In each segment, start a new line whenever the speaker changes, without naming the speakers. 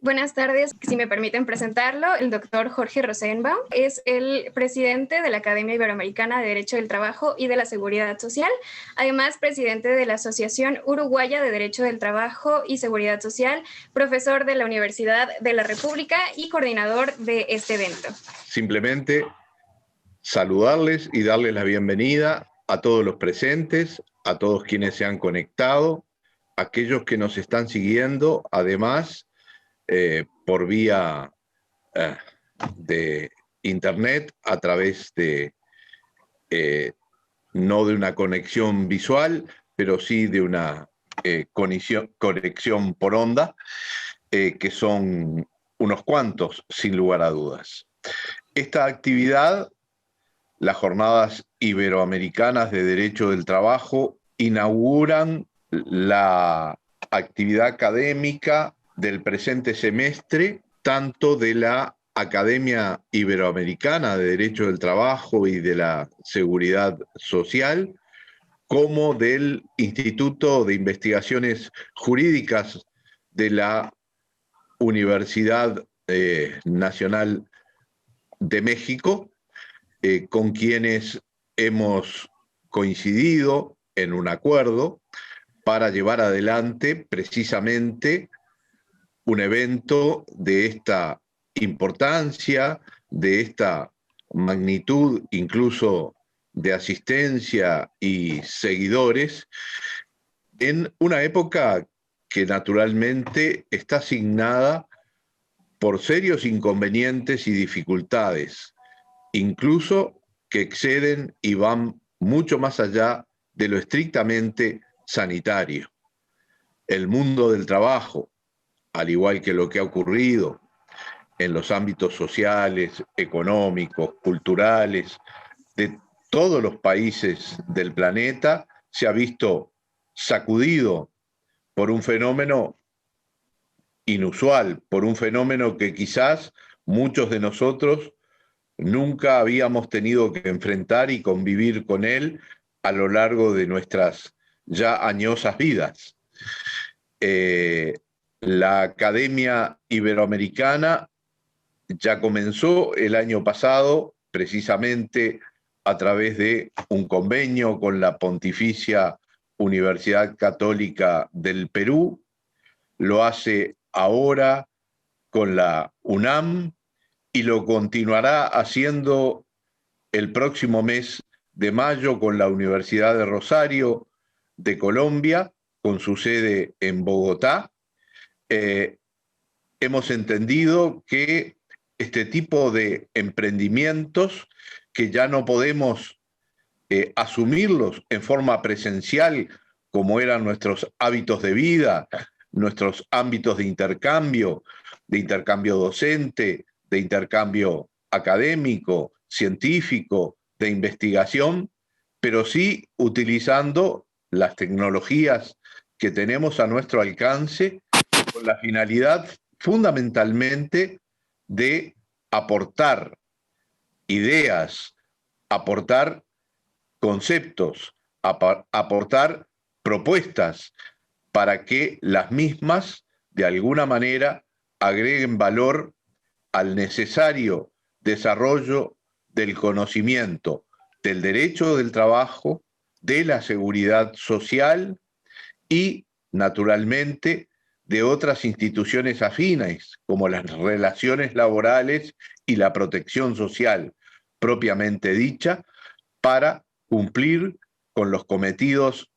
Buenas tardes, si me permiten presentarlo, el doctor Jorge Rosenbaum es el presidente de la Academia Iberoamericana de Derecho del Trabajo y de la Seguridad Social, además presidente de la Asociación Uruguaya de Derecho del Trabajo y Seguridad Social, profesor de la Universidad de la República y coordinador de este evento.
Simplemente saludarles y darles la bienvenida a todos los presentes, a todos quienes se han conectado, a aquellos que nos están siguiendo, además, por vía de internet, a través de, no de una conexión visual, pero sí de una conexión por onda, que son unos cuantos, sin lugar a dudas. Esta actividad, las Jornadas Iberoamericanas de Derecho del Trabajo, inauguran la actividad académica del presente semestre, tanto de la Academia Iberoamericana de Derecho del Trabajo y de la Seguridad Social, como del Instituto de Investigaciones Jurídicas de la Universidad Nacional de México, con quienes hemos coincidido en un acuerdo para llevar adelante precisamente un evento de esta importancia, de esta magnitud, incluso de asistencia y seguidores, en una época que naturalmente está asignada por serios inconvenientes y dificultades, incluso que exceden y van mucho más allá de lo estrictamente sanitario. El mundo del trabajo, al igual que lo que ha ocurrido en los ámbitos sociales, económicos, culturales, de todos los países del planeta, se ha visto sacudido por un fenómeno inusual, por un fenómeno que quizás muchos de nosotros nunca habíamos tenido que enfrentar y convivir con él a lo largo de nuestras ya añosas vidas. La Academia Iberoamericana ya comenzó el año pasado, precisamente a través de un convenio con la Pontificia Universidad Católica del Perú, lo hace ahora con la UNAM y lo continuará haciendo el próximo mes de mayo con la Universidad de Rosario de Colombia, con su sede en Bogotá. Hemos entendido que este tipo de emprendimientos, que ya no podemos asumirlos en forma presencial como eran nuestros hábitos de vida, nuestros ámbitos de intercambio docente, de intercambio académico, científico, de investigación, pero sí utilizando las tecnologías que tenemos a nuestro alcance con la finalidad fundamentalmente de aportar ideas, aportar conceptos, aportar propuestas para que las mismas, de alguna manera, agreguen valor al necesario desarrollo del conocimiento del derecho del trabajo, de la seguridad social y, naturalmente, de otras instituciones afines, como las relaciones laborales y la protección social propiamente dicha, para cumplir con los cometidos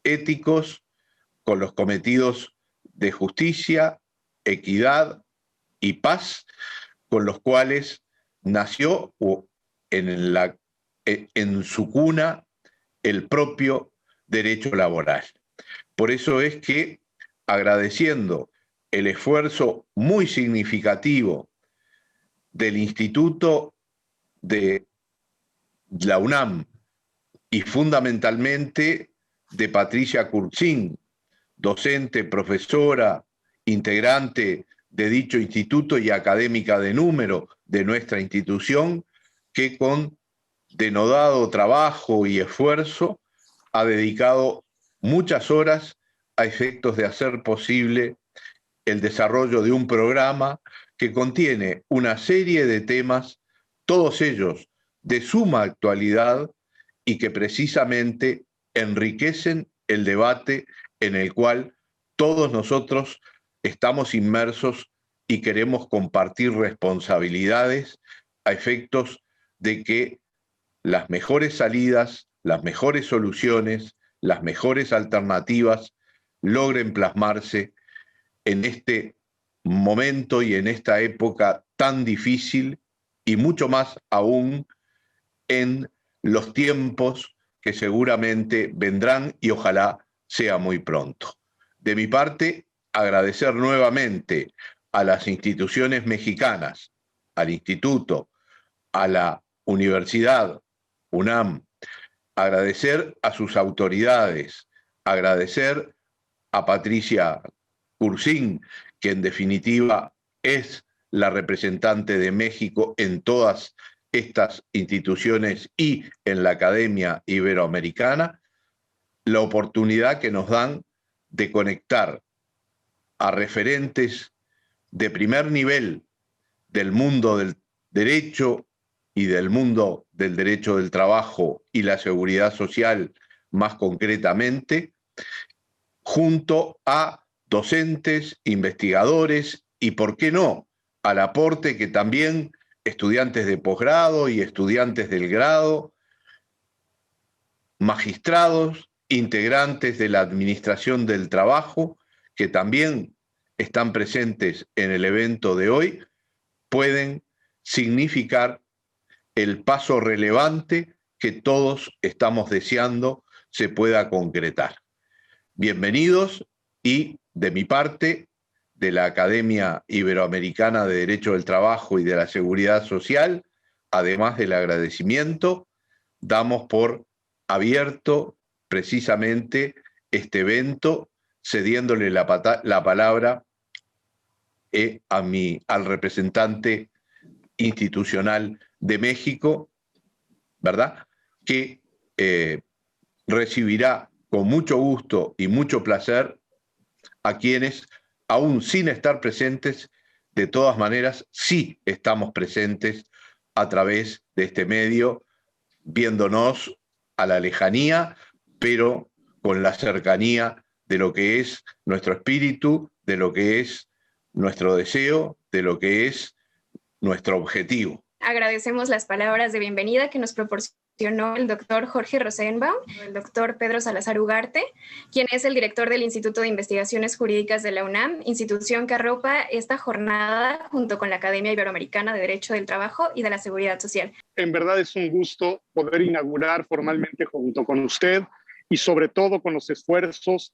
éticos, con los cometidos de justicia, equidad y paz, con los cuales nació en su cuna el propio derecho laboral. Por eso es que, agradeciendo el esfuerzo muy significativo del Instituto de la UNAM y fundamentalmente de Patricia Kurtzin, docente, profesora, integrante de dicho instituto y académica de número de nuestra institución, que con denodado trabajo y esfuerzo ha dedicado muchas horas a efectos de hacer posible el desarrollo de un programa que contiene una serie de temas, todos ellos de suma actualidad y que precisamente enriquecen el debate en el cual todos nosotros estamos inmersos y queremos compartir responsabilidades a efectos de que las mejores salidas, las mejores soluciones, las mejores alternativas logren plasmarse en este momento y en esta época tan difícil, y mucho más aún en los tiempos que seguramente vendrán y ojalá sea muy pronto. De mi parte, agradecer nuevamente a las instituciones mexicanas, al Instituto, a la Universidad UNAM, agradecer a sus autoridades, agradecer a Patricia Cursín, que en definitiva es la representante de México en todas estas instituciones y en la Academia Iberoamericana, la oportunidad que nos dan de conectar a referentes de primer nivel del mundo del derecho y del mundo del derecho del trabajo y la seguridad social más concretamente, junto a docentes, investigadores y, ¿por qué no?, al aporte que también estudiantes de posgrado y estudiantes del grado, magistrados, integrantes de la Administración del Trabajo, que también están presentes en el evento de hoy, pueden significar el paso relevante que todos estamos deseando se pueda concretar. Bienvenidos, y de mi parte, de la Academia Iberoamericana de Derecho del Trabajo y de la Seguridad Social, además del agradecimiento, damos por abierto precisamente este evento, cediéndole la palabra al representante institucional de México, ¿verdad?, que recibirá con mucho gusto y mucho placer a quienes, aún sin estar presentes, de todas maneras sí estamos presentes a través de este medio, viéndonos a la lejanía, pero con la cercanía de lo que es nuestro espíritu, de lo que es nuestro deseo, de lo que es nuestro objetivo.
Agradecemos las palabras de bienvenida que nos proporcionó el doctor Jorge Rosenbaum, el doctor Pedro Salazar Ugarte, quien es el director del Instituto de Investigaciones Jurídicas de la UNAM, institución que arropa esta jornada junto con la Academia Iberoamericana de Derecho del Trabajo y de la Seguridad Social.
En verdad es un gusto poder inaugurar formalmente junto con usted y sobre todo con los esfuerzos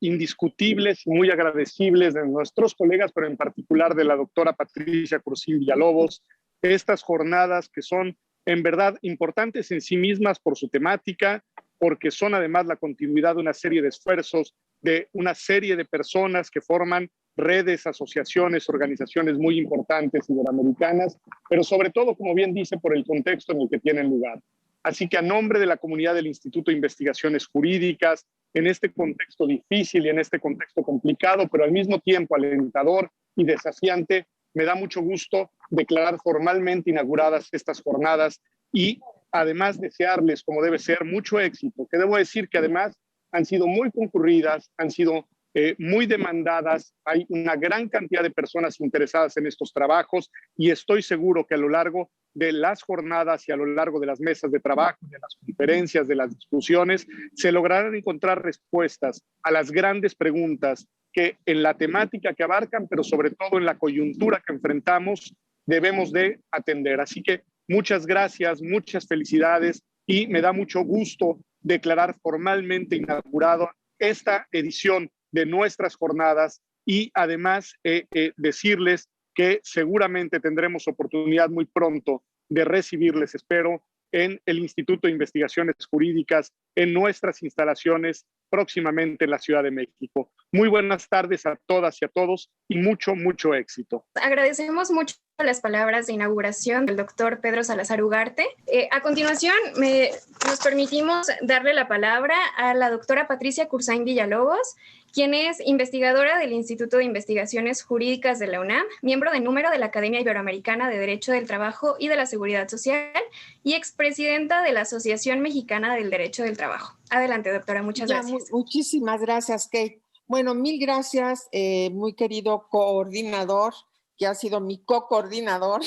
indiscutibles y muy agradecibles de nuestros colegas, pero en particular de la doctora Patricia Cursín Villalobos, estas jornadas que son en verdad importantes en sí mismas por su temática, porque son además la continuidad de una serie de esfuerzos de una serie de personas que forman redes, asociaciones, organizaciones muy importantes iberoamericanas, pero sobre todo, como bien dice, por el contexto en el que tienen lugar. Así que a nombre de la comunidad del Instituto de Investigaciones Jurídicas, en este contexto difícil y en este contexto complicado, pero al mismo tiempo alentador y desafiante, me da mucho gusto declarar formalmente inauguradas estas jornadas y además desearles, como debe ser, mucho éxito, que debo decir que además han sido muy concurridas, han sido muy demandadas, hay una gran cantidad de personas interesadas en estos trabajos y estoy seguro que a lo largo de las jornadas y a lo largo de las mesas de trabajo, de las conferencias, de las discusiones, se lograrán encontrar respuestas a las grandes preguntas que en la temática que abarcan, pero sobre todo en la coyuntura que enfrentamos, debemos de atender. Así que muchas gracias, muchas felicidades y me da mucho gusto declarar formalmente inaugurado esta edición de nuestras jornadas y además decirles que seguramente tendremos oportunidad muy pronto de recibirles, espero, en el Instituto de Investigaciones Jurídicas, en nuestras instalaciones próximamente en la Ciudad de México. Muy buenas tardes a todas y a todos y mucho, mucho éxito.
Agradecemos mucho las palabras de inauguración del doctor Pedro Salazar Ugarte. A continuación, nos permitimos darle la palabra a la doctora Patricia Cursain Villalobos, quien es investigadora del Instituto de Investigaciones Jurídicas de la UNAM, miembro de número de la Academia Iberoamericana de Derecho del Trabajo y de la Seguridad Social y expresidenta de la Asociación Mexicana del Derecho del Trabajo. Adelante, doctora, muchas gracias.
Muchísimas gracias, Kate. Bueno, mil gracias, muy querido coordinador, que ha sido mi co-coordinador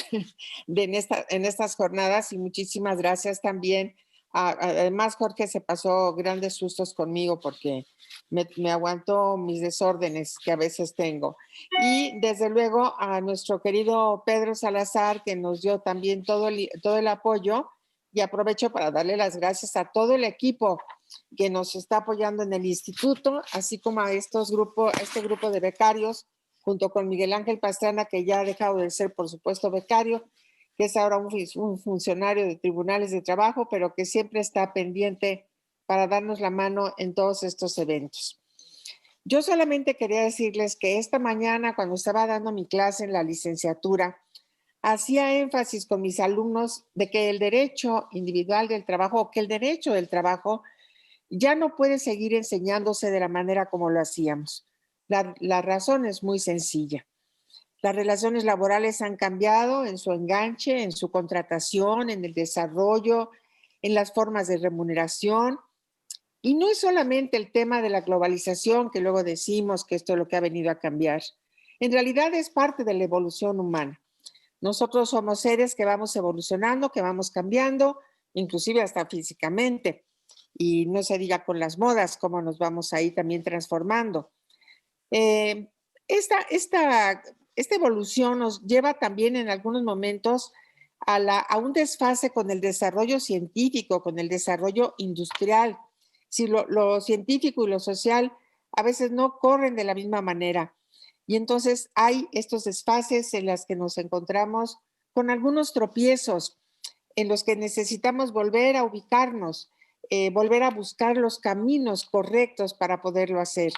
en estas jornadas, y muchísimas gracias también. Además, Jorge se pasó grandes sustos conmigo porque me aguantó mis desórdenes que a veces tengo. Y desde luego a nuestro querido Pedro Salazar, que nos dio también todo el apoyo, y aprovecho para darle las gracias a todo el equipo que nos está apoyando en el instituto, así como a este grupo de becarios, junto con Miguel Ángel Pastrana, que ya ha dejado de ser, por supuesto, becario, que es ahora un funcionario de tribunales de trabajo, pero que siempre está pendiente para darnos la mano en todos estos eventos. Yo solamente quería decirles que esta mañana, cuando estaba dando mi clase en la licenciatura, hacía énfasis con mis alumnos de que el derecho individual del trabajo, o que el derecho del trabajo, ya no puede seguir enseñándose de la manera como lo hacíamos. La razón es muy sencilla. Las relaciones laborales han cambiado en su enganche, en su contratación, en el desarrollo, en las formas de remuneración. Y no es solamente el tema de la globalización, que luego decimos que esto es lo que ha venido a cambiar. En realidad es parte de la evolución humana. Nosotros somos seres que vamos evolucionando, que vamos cambiando, inclusive hasta físicamente. Y no se diga con las modas, cómo nos vamos ahí también transformando. Esta evolución nos lleva también en algunos momentos a un desfase con el desarrollo científico, con el desarrollo industrial. Si lo científico y lo social a veces no corren de la misma manera. Y entonces hay estos desfases en los que nos encontramos con algunos tropiezos, en los que necesitamos volver a ubicarnos, volver a buscar los caminos correctos para poderlo hacer.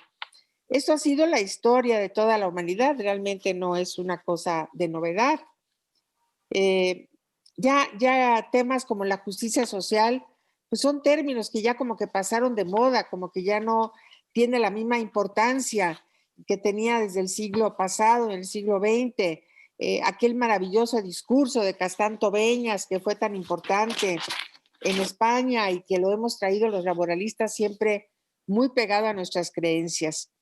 Esto ha sido la historia de toda la humanidad, realmente no es una cosa de novedad. Ya temas como la justicia social, pues son términos que ya como que pasaron de moda, como que ya no tiene la misma importancia que tenía desde el siglo pasado, en el siglo XX. Aquel maravilloso discurso de Castán Tobeñas, que fue tan importante en España y que lo hemos traído los laboralistas siempre muy pegado a nuestras creencias.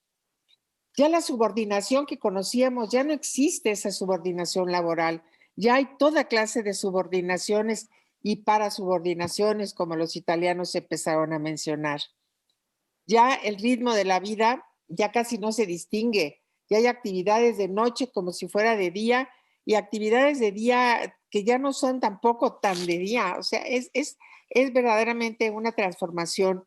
Ya la subordinación que conocíamos, ya no existe esa subordinación laboral. Ya hay toda clase de subordinaciones y parasubordinaciones, como los italianos empezaron a mencionar. Ya el ritmo de la vida ya casi no se distingue. Ya hay actividades de noche como si fuera de día y actividades de día que ya no son tampoco tan de día. O sea, es verdaderamente una transformación,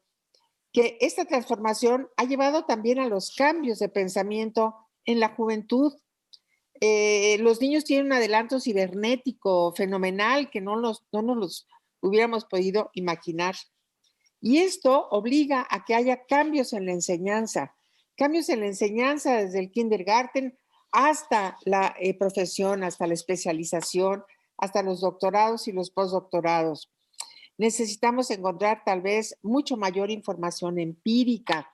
que esta transformación ha llevado también a los cambios de pensamiento en la juventud. Los niños tienen un adelanto cibernético fenomenal que no nos los hubiéramos podido imaginar. Y esto obliga a que haya cambios en la enseñanza desde el kindergarten hasta la profesión, hasta la especialización, hasta los doctorados y los postdoctorados. Necesitamos encontrar tal vez mucho mayor información empírica.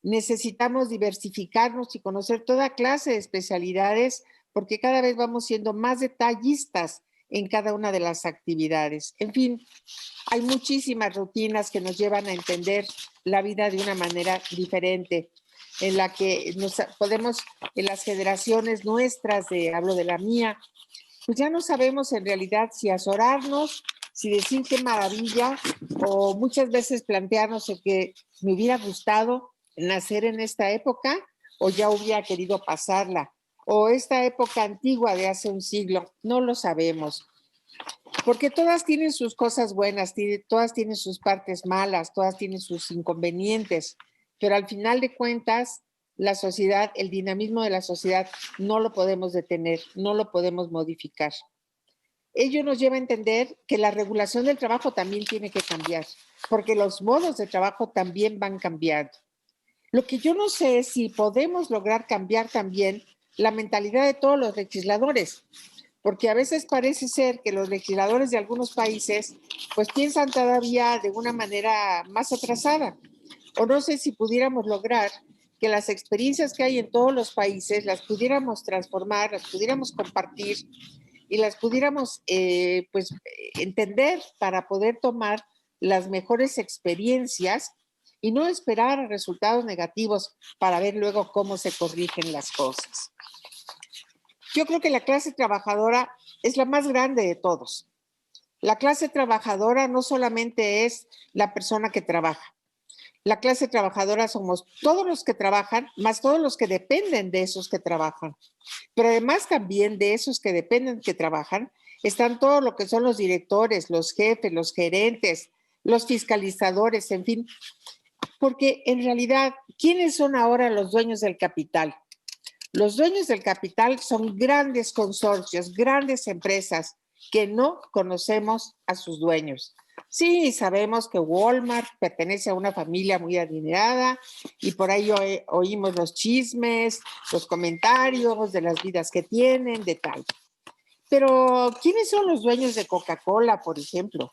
Necesitamos diversificarnos y conocer toda clase de especialidades porque cada vez vamos siendo más detallistas en cada una de las actividades. En fin, hay muchísimas rutinas que nos llevan a entender la vida de una manera diferente, en la que podemos, en las generaciones nuestras, hablo de la mía, pues ya no sabemos en realidad si azorarnos, si decir qué maravilla, o muchas veces plantearnos el que me hubiera gustado nacer en esta época o ya hubiera querido pasarla, o esta época antigua de hace un siglo, no lo sabemos. Porque todas tienen sus cosas buenas, todas tienen sus partes malas, todas tienen sus inconvenientes, pero al final de cuentas, la sociedad, el dinamismo de la sociedad, no lo podemos detener, no lo podemos modificar. ello nos lleva a entender que la regulación del trabajo también tiene que cambiar, porque los modos de trabajo también van cambiando. Lo que yo no sé es si podemos lograr cambiar también la mentalidad de todos los legisladores, porque a veces parece ser que los legisladores de algunos países pues piensan todavía de una manera más atrasada. O no sé si pudiéramos lograr que las experiencias que hay en todos los países las pudiéramos transformar, las pudiéramos compartir y las pudiéramos pues entender para poder tomar las mejores experiencias y no esperar resultados negativos para ver luego cómo se corrigen las cosas. Yo creo que la clase trabajadora es la más grande de todos. La clase trabajadora no solamente es la persona que trabaja. La clase trabajadora somos todos los que trabajan, más todos los que dependen de esos que trabajan. Pero además también de esos que dependen que trabajan, están todo lo que son los directores, los jefes, los gerentes, los fiscalizadores, en fin. Porque en realidad, ¿quiénes son ahora los dueños del capital? Los dueños del capital son grandes consorcios, grandes empresas que no conocemos a sus dueños. Sí, sabemos que Walmart pertenece a una familia muy adinerada y por ahí oímos los chismes, los comentarios de las vidas que tienen, de tal. Pero, ¿quiénes son los dueños de Coca-Cola, por ejemplo?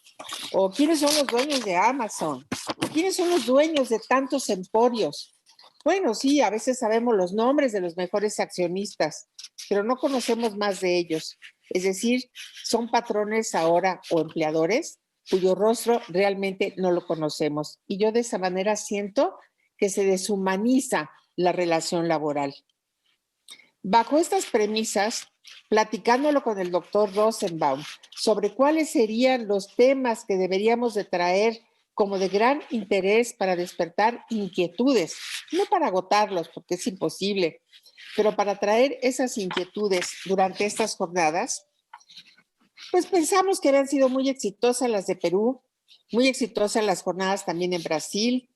¿O quiénes son los dueños de Amazon? ¿Quiénes son los dueños de tantos emporios? Bueno, sí, a veces sabemos los nombres de los mejores accionistas, pero no conocemos más de ellos. Es decir, son patrones ahora o empleadores cuyo rostro realmente no lo conocemos. Y yo de esa manera siento que se deshumaniza la relación laboral. Bajo estas premisas, platicándolo con el doctor Rosenbaum sobre cuáles serían los temas que deberíamos de traer como de gran interés para despertar inquietudes, no para agotarlos porque es imposible, pero para traer esas inquietudes durante estas jornadas, pues pensamos que habían sido muy exitosas las de Perú, muy exitosas las jornadas también en Brasil.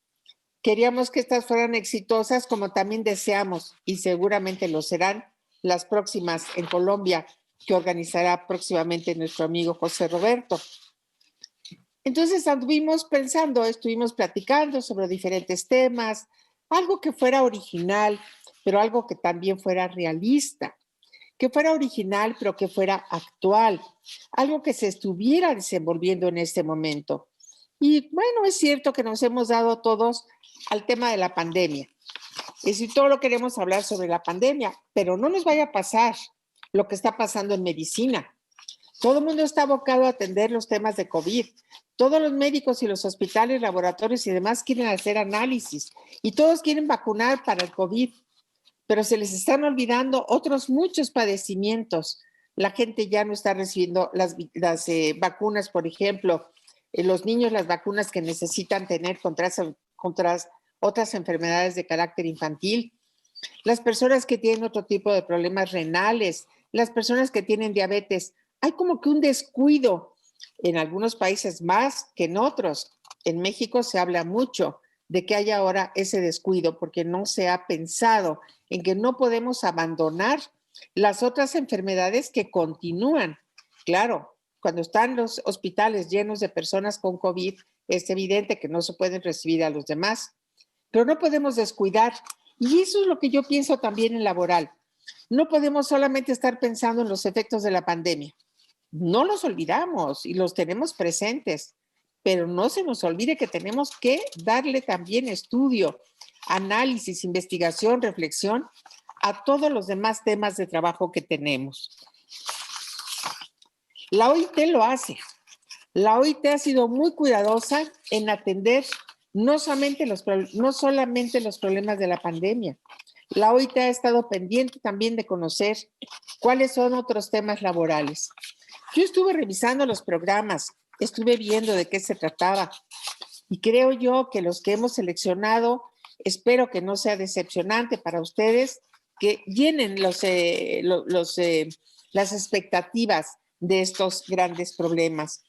Queríamos que estas fueran exitosas como también deseamos y seguramente lo serán las próximas en Colombia que organizará próximamente nuestro amigo José Roberto. Entonces anduvimos pensando, estuvimos platicando sobre diferentes temas, algo que fuera original, pero algo que también fuera realista, que fuera original, pero que fuera actual, algo que se estuviera desenvolviendo en este momento. Y bueno, es cierto que nos hemos dado todos al tema de la pandemia. Es decir, todo lo queremos hablar sobre la pandemia, pero no nos vaya a pasar lo que está pasando en medicina. Todo el mundo está abocado a atender los temas de COVID. Todos los médicos y los hospitales, laboratorios y demás quieren hacer análisis y todos quieren vacunar para el COVID, pero se les están olvidando otros muchos padecimientos. La gente ya no está recibiendo las vacunas, por ejemplo, los niños las vacunas que necesitan tener contra otras enfermedades de carácter infantil, las personas que tienen otro tipo de problemas renales, las personas que tienen diabetes. Hay como que un descuido en algunos países más que en otros. En México se habla mucho de que hay ahora ese descuido porque no se ha pensado en que no podemos abandonar las otras enfermedades que continúan. Claro, cuando están los hospitales llenos de personas con COVID, es evidente que no se pueden recibir a los demás, pero no podemos descuidar. Y eso es lo que yo pienso también en laboral. No podemos solamente estar pensando en los efectos de la pandemia. No los olvidamos y los tenemos presentes, pero no se nos olvide que tenemos que darle también estudio, análisis, investigación, reflexión a todos los demás temas de trabajo que tenemos. La OIT lo hace. La OIT ha sido muy cuidadosa en atender no solamente los problemas de la pandemia. La OIT ha estado pendiente también de conocer cuáles son otros temas laborales. Yo estuve revisando los programas, estuve viendo de qué se trataba y creo yo que los que hemos seleccionado, espero que no sea decepcionante para ustedes, que llenen las expectativas de estos grandes problemas.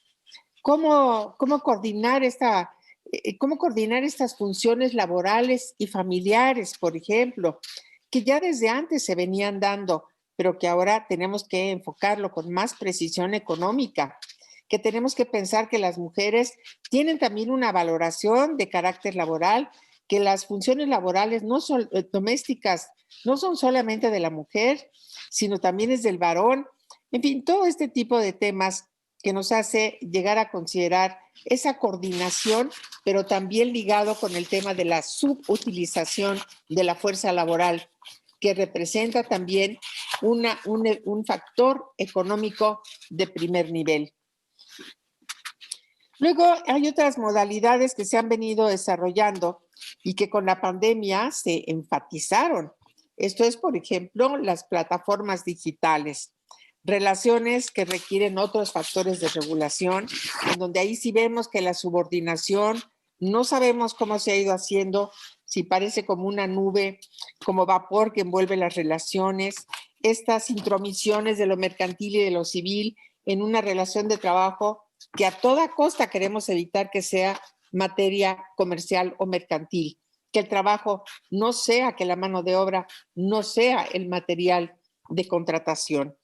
¿Cómo coordinar estas funciones laborales y familiares, por ejemplo, que ya desde antes se venían dando, pero que ahora tenemos que enfocarlo con más precisión económica, que tenemos que pensar que las mujeres tienen también una valoración de carácter laboral, que las funciones laborales no son domésticas, no son solamente de la mujer, sino también es del varón. En fin, todo este tipo de temas que nos hace llegar a considerar esa coordinación, pero también ligado con el tema de la subutilización de la fuerza laboral, que representa también un factor económico de primer nivel. Luego hay otras modalidades que se han venido desarrollando y que con la pandemia se enfatizaron. Esto es, por ejemplo, las plataformas digitales, relaciones que requieren otros factores de regulación, en donde ahí sí vemos que la subordinación, no sabemos cómo se ha ido haciendo, si parece como una nube, como vapor que envuelve las relaciones, estas intromisiones de lo mercantil y de lo civil en una relación de trabajo que a toda costa queremos evitar que sea materia comercial o mercantil, que el trabajo no sea, que la mano de obra no sea el material de contratación.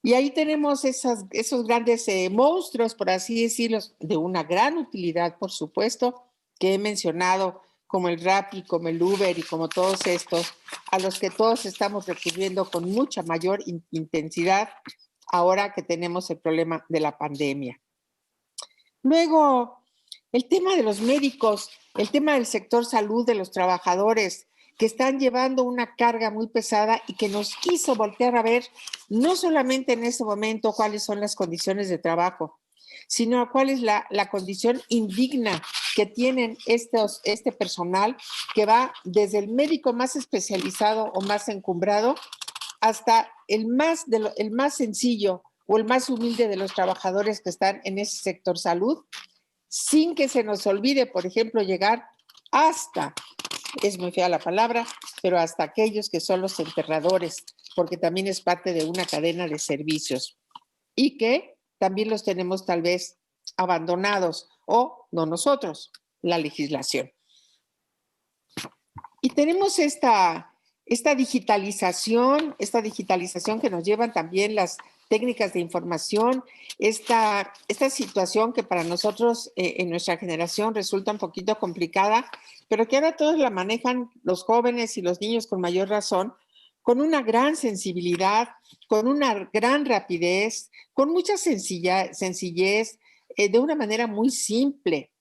Y ahí tenemos esos grandes monstruos, por así decirlo, de una gran utilidad, por supuesto, que he mencionado, como el Rappi, como el Uber y como todos estos, a los que todos estamos recurriendo con mucha mayor intensidad ahora que tenemos el problema de la pandemia. Luego, el tema de los médicos, el tema del sector salud, de los trabajadores, que están llevando una carga muy pesada y que nos hizo voltear a ver no solamente en ese momento cuáles son las condiciones de trabajo, sino cuál es la condición indigna que tienen este personal que va desde el médico más especializado o más encumbrado hasta el más sencillo o el más humilde de los trabajadores que están en ese sector salud, sin que se nos olvide, por ejemplo, llegar hasta, es muy fea la palabra, pero hasta aquellos que son los enterradores, porque también es parte de una cadena de servicios y que también los tenemos tal vez abandonados o no nosotros, la legislación. Y tenemos esta digitalización que nos llevan también las técnicas de información, esta situación que para nosotros en nuestra generación resulta un poquito complicada, pero que ahora todos la manejan los jóvenes y los niños con mayor razón, con una gran sensibilidad, con una gran rapidez, con mucha sencillez, de una manera muy simple.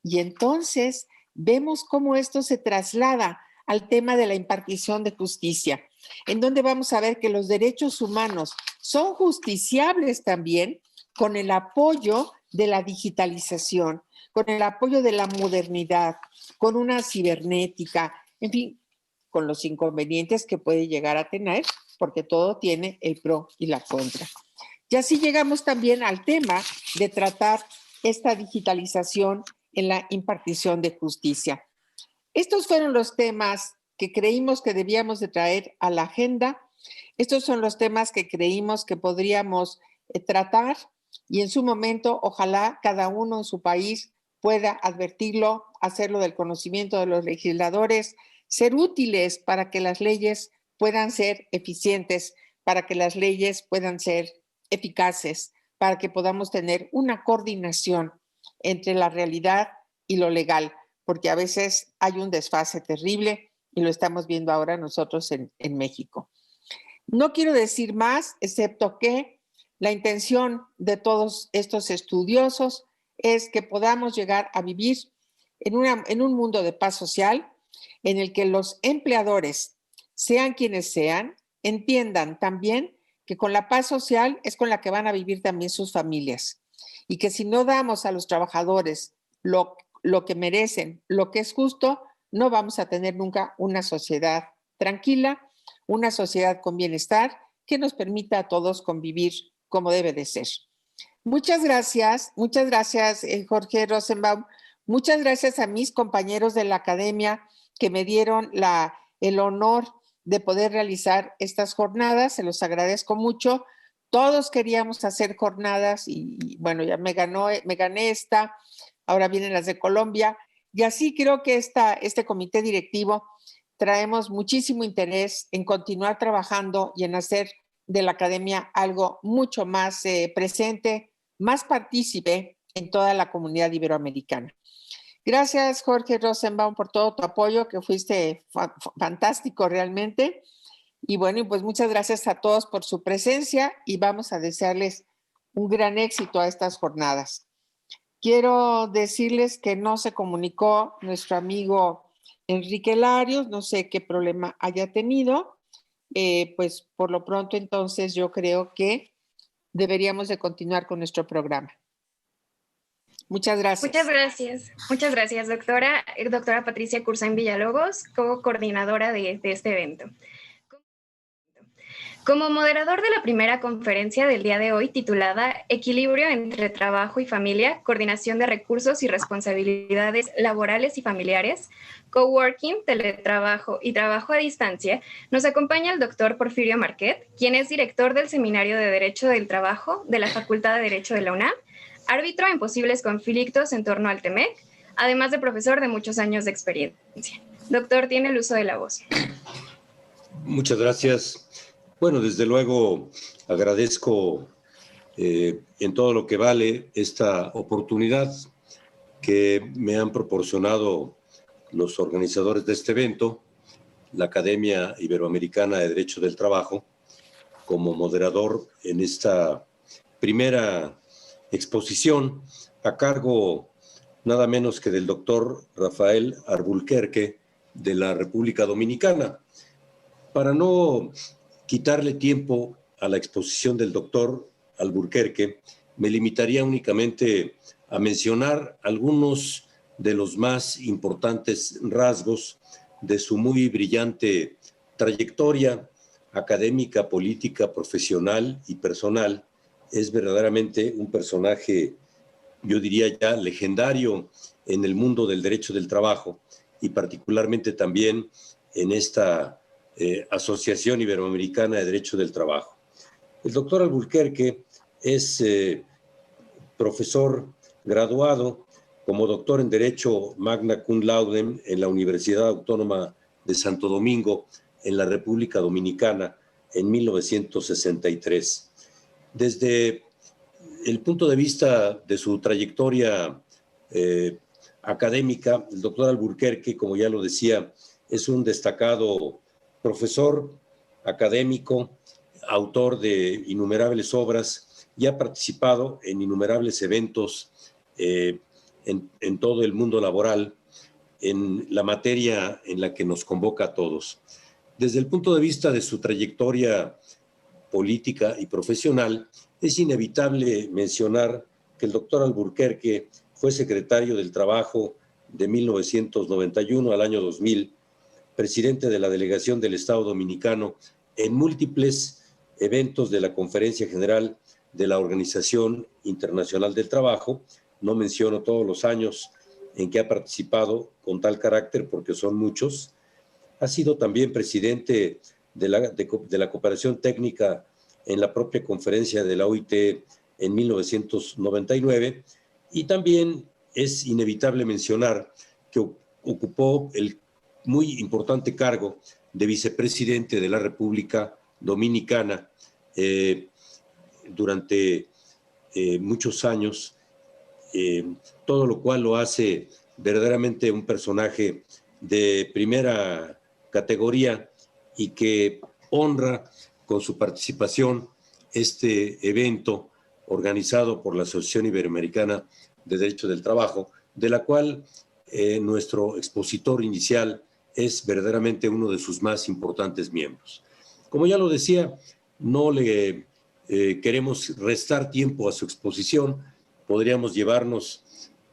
Y entonces vemos cómo esto se traslada al tema de la impartición de justicia, en donde vamos a ver que los derechos humanos son justiciables también con el apoyo de la digitalización, con el apoyo de la modernidad, con una cibernética, en fin, con los inconvenientes que puede llegar a tener, porque todo tiene el pro y la contra. Y así llegamos también al tema de tratar esta digitalización en la impartición de justicia. Estos fueron los temas que creímos que debíamos de traer a la agenda. Estos son los temas que creímos que podríamos tratar y en su momento, ojalá cada uno en su país pueda advertirlo, hacerlo del conocimiento de los legisladores, ser útiles para que las leyes puedan ser eficientes, para que las leyes puedan ser eficaces, para que podamos tener una coordinación entre la realidad y lo legal, porque a veces hay un desfase terrible y lo estamos viendo ahora nosotros en México. No quiero decir más, excepto que la intención de todos estos estudiosos es que podamos llegar a vivir en un mundo de paz social en el que los empleadores, sean quienes sean, entiendan también que con la paz social es con la que van a vivir también sus familias y que si no damos a los trabajadores lo que merecen, lo que es justo, no vamos a tener nunca una sociedad tranquila, una sociedad con bienestar que nos permita a todos convivir como debe de ser. Muchas gracias Jorge Rosenbaum. Muchas gracias a mis compañeros de la academia que me dieron el honor de poder realizar estas jornadas. Se los agradezco mucho. Todos queríamos hacer jornadas y bueno, ya me gané esta. Ahora vienen las de Colombia. Y así creo que este comité directivo traemos muchísimo interés en continuar trabajando y en hacer de la academia algo mucho más presente, más partícipe en toda la comunidad iberoamericana. Gracias, Jorge Rosenbaum, por todo tu apoyo, que fuiste fantástico realmente. Y bueno, pues muchas gracias a todos por su presencia y vamos a desearles un gran éxito a estas jornadas. Quiero decirles que no se comunicó nuestro amigo Enrique Larios, no sé qué problema haya tenido. Pues por lo pronto entonces yo creo que deberíamos de continuar con nuestro programa. Muchas gracias.
Muchas gracias. Muchas gracias, doctora. Doctora Patricia Cursain Villalobos, coordinadora de este evento. Como moderador de la primera conferencia del día de hoy, titulada Equilibrio entre trabajo y familia, coordinación de recursos y responsabilidades laborales y familiares, coworking, teletrabajo y trabajo a distancia, nos acompaña el doctor Porfirio Marquet, quien es director del Seminario de Derecho del Trabajo de la Facultad de Derecho de la UNAM, árbitro en posibles conflictos en torno al TEMEC, además de profesor de muchos años de experiencia. Doctor, tiene el uso de la voz.
Muchas gracias. Bueno, desde luego agradezco en todo lo que vale esta oportunidad que me han proporcionado los organizadores de este evento, la Academia Iberoamericana de Derecho del Trabajo, como moderador en esta primera exposición a cargo nada menos que del doctor Rafael Alburquerque de la República Dominicana. Para no quitarle tiempo a la exposición del doctor Alburquerque, me limitaría únicamente a mencionar algunos de los más importantes rasgos de su muy brillante trayectoria académica, política, profesional y personal. Es verdaderamente un personaje, yo diría ya, legendario en el mundo del derecho del trabajo y particularmente también en esta Asociación Iberoamericana de Derecho del Trabajo. El doctor Alburquerque es profesor graduado como doctor en Derecho magna cum laude en la Universidad Autónoma de Santo Domingo, en la República Dominicana, en 1963. Desde el punto de vista de su trayectoria académica, el doctor Alburquerque, como ya lo decía, es un destacado profesor académico, autor de innumerables obras y ha participado en innumerables eventos en todo el mundo laboral, en la materia en la que nos convoca a todos. Desde el punto de vista de su trayectoria política y profesional, es inevitable mencionar que el doctor Alburquerque fue secretario del Trabajo de 1991 al año 2000, presidente de la Delegación del Estado Dominicano en múltiples eventos de la Conferencia General de la Organización Internacional del Trabajo. No menciono todos los años en que ha participado con tal carácter porque son muchos. Ha sido también presidente de la cooperación técnica en la propia conferencia de la OIT en 1999 y también es inevitable mencionar que ocupó el muy importante cargo de vicepresidente de la República Dominicana durante muchos años, todo lo cual lo hace verdaderamente un personaje de primera categoría y que honra con su participación este evento organizado por la Asociación Iberoamericana de Derecho del Trabajo, de la cual nuestro expositor inicial es verdaderamente uno de sus más importantes miembros. Como ya lo decía, no le queremos restar tiempo a su exposición. Podríamos llevarnos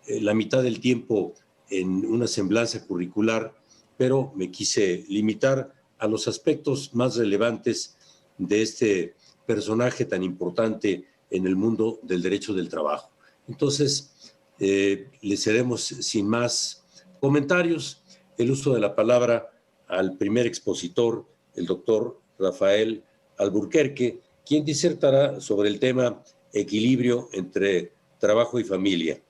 la mitad del tiempo en una semblanza curricular, pero me quise limitar a los aspectos más relevantes de este personaje tan importante en el mundo del derecho del trabajo. Entonces, le cedemos sin más comentarios el uso de la palabra al primer expositor, el doctor Rafael Alburquerque, quien disertará sobre el tema equilibrio entre trabajo y familia.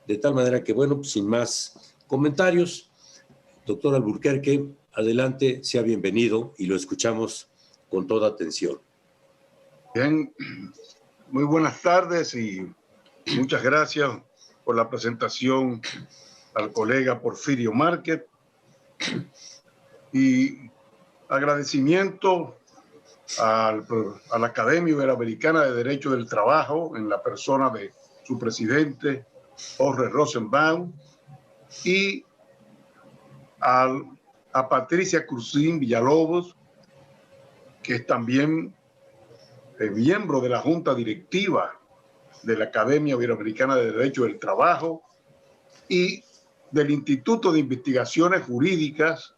De tal manera que, bueno, pues, sin más comentarios, doctor Alburquerque, Adelante, sea bienvenido y lo escuchamos con toda atención.
Bien, muy buenas tardes y muchas gracias por la presentación al colega Porfirio Márquez y agradecimiento a la Academia Iberoamericana de Derecho del Trabajo en la persona de su presidente Jorge Rosenbaum y a Patricia Cruzín Villalobos, que es también miembro de la Junta Directiva de la Academia Iberoamericana de Derecho del Trabajo y del Instituto de Investigaciones Jurídicas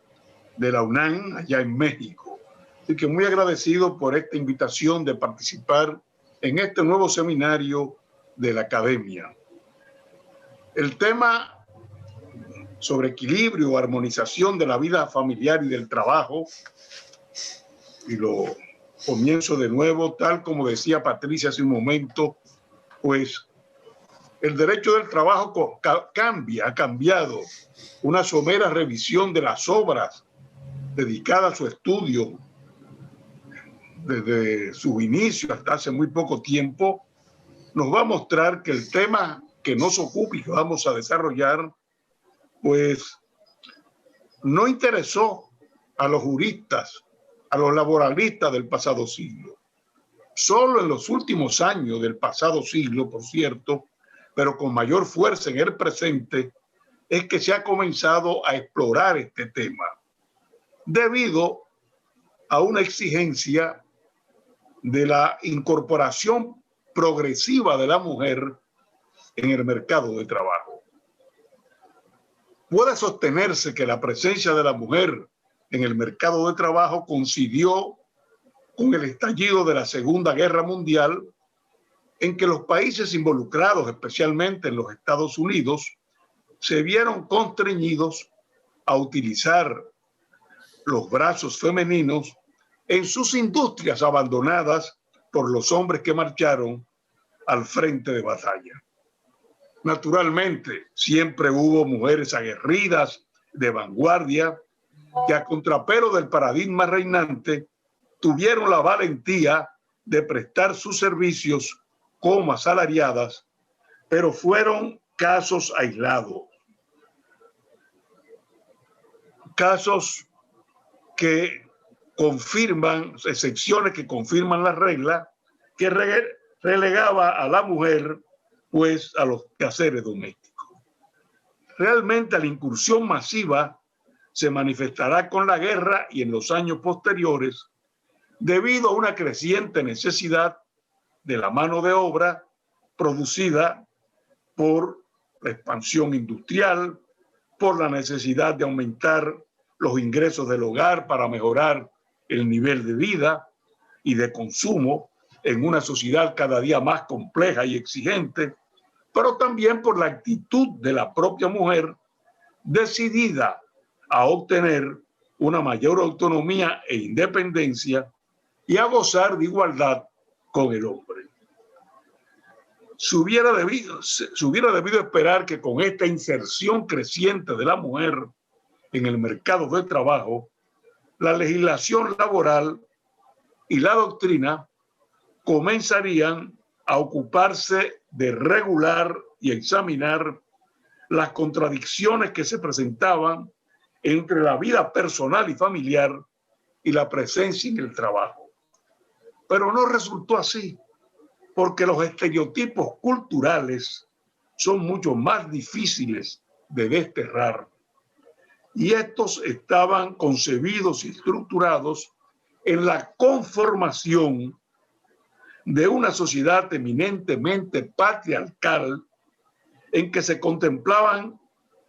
de la UNAM, allá en México. Así que muy agradecido por esta invitación de participar en este nuevo seminario de la Academia. El tema sobre equilibrio o armonización de la vida familiar y del trabajo, y lo comienzo de nuevo, tal como decía Patricia hace un momento, pues el derecho del trabajo ha cambiado. Una somera revisión de las obras dedicadas a su estudio desde su inicio hasta hace muy poco tiempo, nos va a mostrar que el tema que nos ocupa y que vamos a desarrollar, pues no interesó a los juristas, a los laboralistas del pasado siglo. Solo en los últimos años del pasado siglo, por cierto, pero con mayor fuerza en el presente, es que se ha comenzado a explorar este tema, debido a una exigencia de la incorporación progresiva de la mujer en el mercado de trabajo. Puede sostenerse que la presencia de la mujer en el mercado de trabajo coincidió con el estallido de la Segunda Guerra Mundial, en que los países involucrados, especialmente en los Estados Unidos, se vieron constreñidos a utilizar los brazos femeninos en sus industrias abandonadas por los hombres que marcharon al frente de batalla. Naturalmente, siempre hubo mujeres aguerridas, de vanguardia, que a contrapelo del paradigma reinante, tuvieron la valentía de prestar sus servicios como asalariadas, pero fueron casos aislados. Casos que confirman, excepciones que confirman la regla, que relegaba a la mujer pues a los quehaceres domésticos. Realmente la incursión masiva se manifestará con la guerra y en los años posteriores debido a una creciente necesidad de la mano de obra producida por la expansión industrial, por la necesidad de aumentar los ingresos del hogar para mejorar el nivel de vida y de consumo en una sociedad cada día más compleja y exigente, pero también por la actitud de la propia mujer decidida a obtener una mayor autonomía e independencia y a gozar de igualdad con el hombre. Se hubiera debido esperar que con esta inserción creciente de la mujer en el mercado de trabajo, la legislación laboral y la doctrina comenzarían a ocuparse de regular y examinar las contradicciones que se presentaban entre la vida personal y familiar y la presencia en el trabajo. Pero no resultó así, porque los estereotipos culturales son mucho más difíciles de desterrar. Y estos estaban concebidos y estructurados en la conformación de una sociedad eminentemente patriarcal en que se contemplaban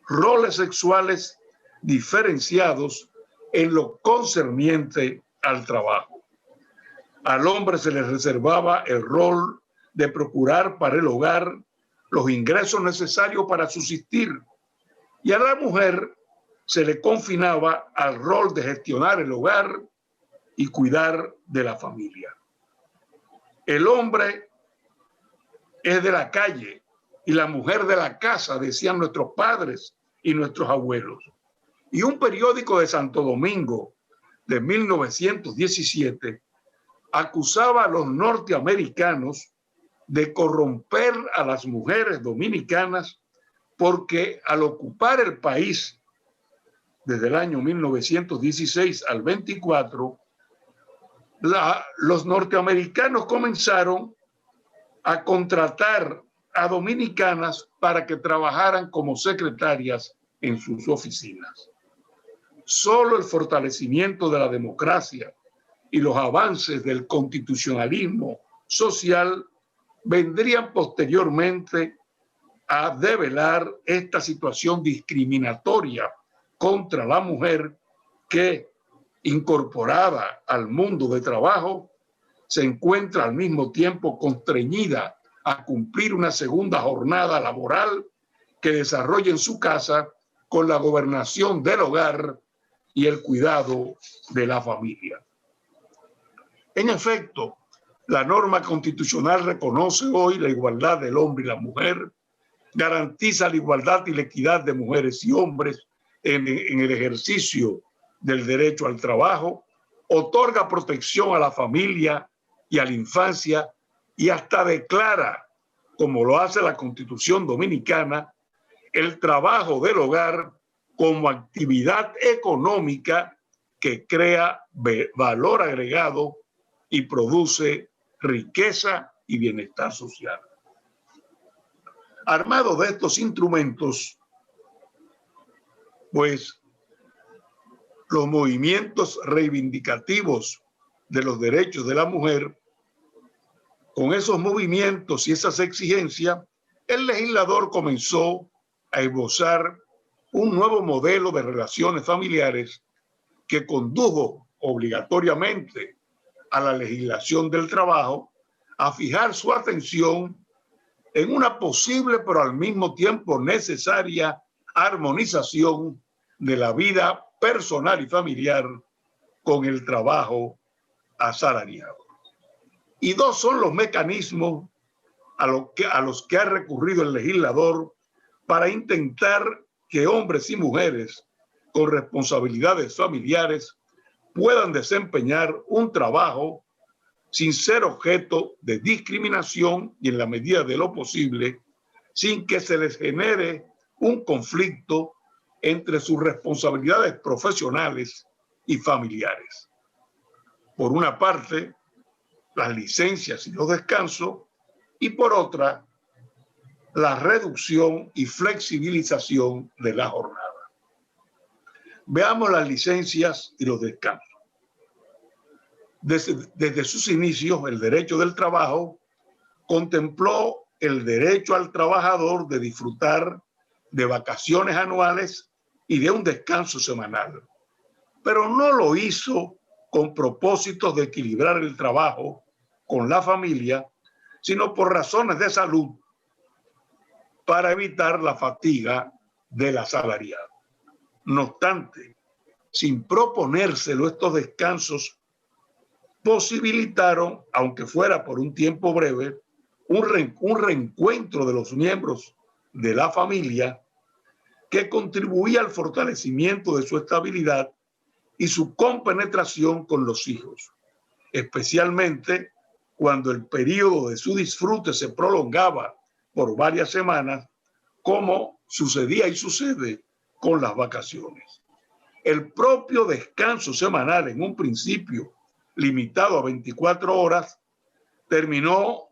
roles sexuales diferenciados en lo concerniente al trabajo. Al hombre se le reservaba el rol de procurar para el hogar los ingresos necesarios para subsistir y a la mujer se le confinaba al rol de gestionar el hogar y cuidar de la familia. El hombre es de la calle y la mujer de la casa, decían nuestros padres y nuestros abuelos. Y un periódico de Santo Domingo de 1917 acusaba a los norteamericanos de corromper a las mujeres dominicanas porque al ocupar el país desde el año 1916 al 24, los norteamericanos comenzaron a contratar a dominicanas para que trabajaran como secretarias en sus oficinas. Solo el fortalecimiento de la democracia y los avances del constitucionalismo social vendrían posteriormente a develar esta situación discriminatoria contra la mujer que, incorporada al mundo de trabajo, se encuentra al mismo tiempo constreñida a cumplir una segunda jornada laboral que desarrolla en su casa con la gobernación del hogar y el cuidado de la familia. En efecto, la norma constitucional reconoce hoy la igualdad del hombre y la mujer, garantiza la igualdad y la equidad de mujeres y hombres en el ejercicio del derecho al trabajo, otorga protección a la familia y a la infancia y hasta declara, como lo hace la Constitución Dominicana, el trabajo del hogar como actividad económica que crea valor agregado y produce riqueza y bienestar social. Armado de estos instrumentos, pues los movimientos reivindicativos de los derechos de la mujer, con esos movimientos y esas exigencias, el legislador comenzó a esbozar un nuevo modelo de relaciones familiares que condujo obligatoriamente a la legislación del trabajo a fijar su atención en una posible pero al mismo tiempo necesaria armonización de la vida personal y familiar con el trabajo asalariado. Y dos son los mecanismos a los que ha recurrido el legislador para intentar que hombres y mujeres con responsabilidades familiares puedan desempeñar un trabajo sin ser objeto de discriminación y en la medida de lo posible, sin que se les genere un conflicto entre sus responsabilidades profesionales y familiares. Por una parte, las licencias y los descansos, y por otra, la reducción y flexibilización de la jornada. Veamos las licencias y los descansos. Desde sus inicios, el derecho del trabajo contempló el derecho al trabajador de disfrutar de vacaciones anuales y de un descanso semanal, pero no lo hizo con propósitos de equilibrar el trabajo con la familia, sino por razones de salud para evitar la fatiga del asalariado. No obstante, sin proponérselo, estos descansos posibilitaron, aunque fuera por un tiempo breve, un reencuentro de los miembros de la familia que contribuía al fortalecimiento de su estabilidad y su compenetración con los hijos, especialmente cuando el periodo de su disfrute se prolongaba por varias semanas, como sucedía y sucede con las vacaciones. El propio descanso semanal, en un principio limitado a 24 horas, terminó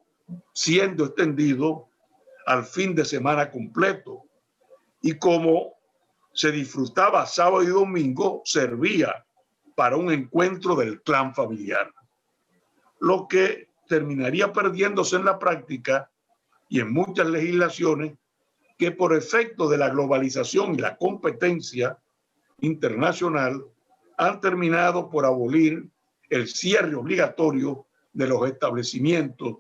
siendo extendido al fin de semana completo. Y como se disfrutaba sábado y domingo, servía para un encuentro del clan familiar, lo que terminaría perdiéndose en la práctica y en muchas legislaciones que por efecto de la globalización y la competencia internacional han terminado por abolir el cierre obligatorio de los establecimientos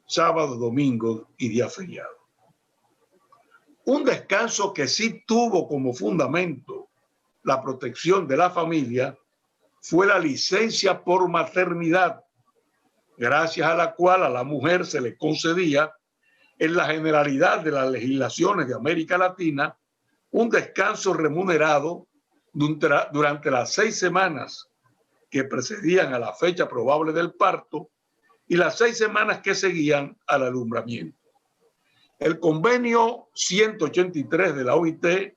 sábados, domingos y días feriados. Un descanso que sí tuvo como fundamento la protección de la familia fue la licencia por maternidad, gracias a la cual a la mujer se le concedía en la generalidad de las legislaciones de América Latina un descanso remunerado durante las 6 semanas que precedían a la fecha probable del parto y las 6 semanas que seguían al alumbramiento. El convenio 183 de la OIT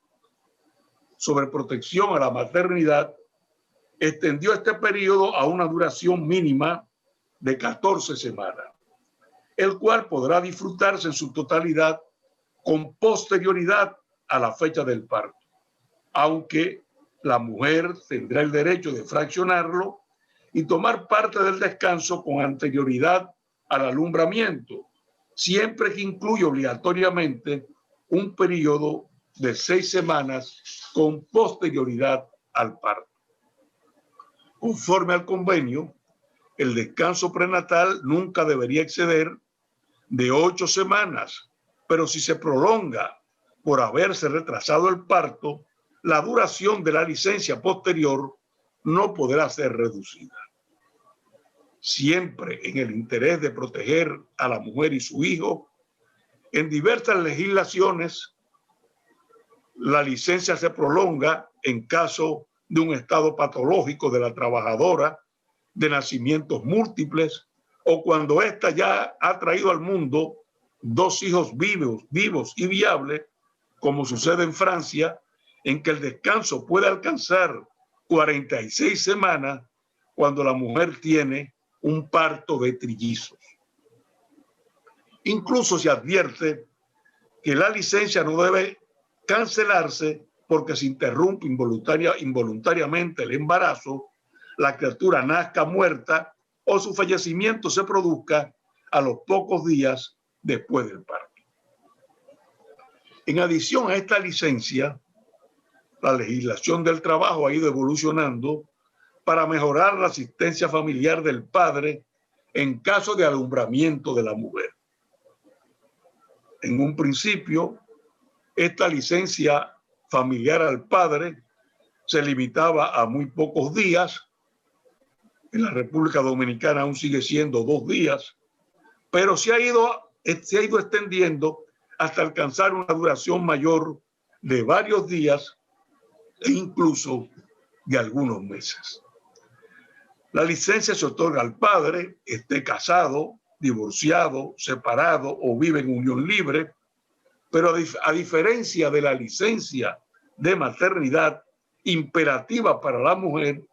sobre protección a la maternidad extendió este periodo a una duración mínima de 14 semanas, el cual podrá disfrutarse en su totalidad con posterioridad a la fecha del parto, aunque la mujer tendrá el derecho de fraccionarlo y tomar parte del descanso con anterioridad al alumbramiento, siempre que incluya obligatoriamente un periodo de 6 semanas con posterioridad al parto. Conforme al convenio, el descanso prenatal nunca debería exceder de 8 semanas, pero si se prolonga por haberse retrasado el parto, la duración de la licencia posterior no podrá ser reducida. Siempre en el interés de proteger a la mujer y su hijo, en diversas legislaciones, la licencia se prolonga en caso de un estado patológico de la trabajadora, de nacimientos múltiples, o cuando ésta ya ha traído al mundo 2 hijos vivos y viables, como sucede en Francia, en que el descanso puede alcanzar 46 semanas cuando la mujer tiene un parto de trillizos. Incluso se advierte que la licencia no debe cancelarse porque se interrumpe involuntariamente el embarazo, la criatura nazca muerta o su fallecimiento se produzca a los pocos días después del parto. En adición a esta licencia, la legislación del trabajo ha ido evolucionando para mejorar la asistencia familiar del padre en caso de alumbramiento de la mujer. En un principio, esta licencia familiar al padre se limitaba a muy pocos días. En la República Dominicana aún sigue siendo 2 días, pero se ha ido extendiendo hasta alcanzar una duración mayor de varios días e incluso de algunos meses. La licencia se otorga al padre, esté casado, divorciado, separado o vive en unión libre, pero a diferencia de la licencia de maternidad imperativa para la mujer,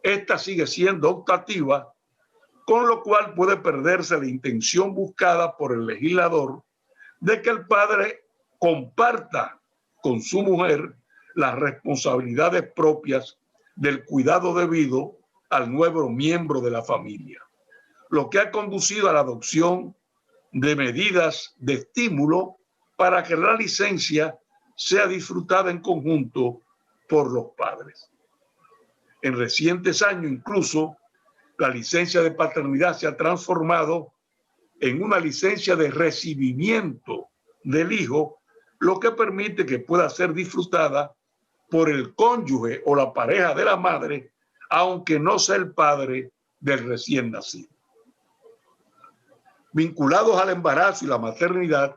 esta sigue siendo optativa, con lo cual puede perderse la intención buscada por el legislador de que el padre comparta con su mujer las responsabilidades propias del cuidado debido al nuevo miembro de la familia, lo que ha conducido a la adopción de medidas de estímulo para que la licencia sea disfrutada en conjunto por los padres. En recientes años, incluso, la licencia de paternidad se ha transformado en una licencia de recibimiento del hijo, lo que permite que pueda ser disfrutada por el cónyuge o la pareja de la madre, aunque no sea el padre del recién nacido. Vinculados al embarazo y la maternidad,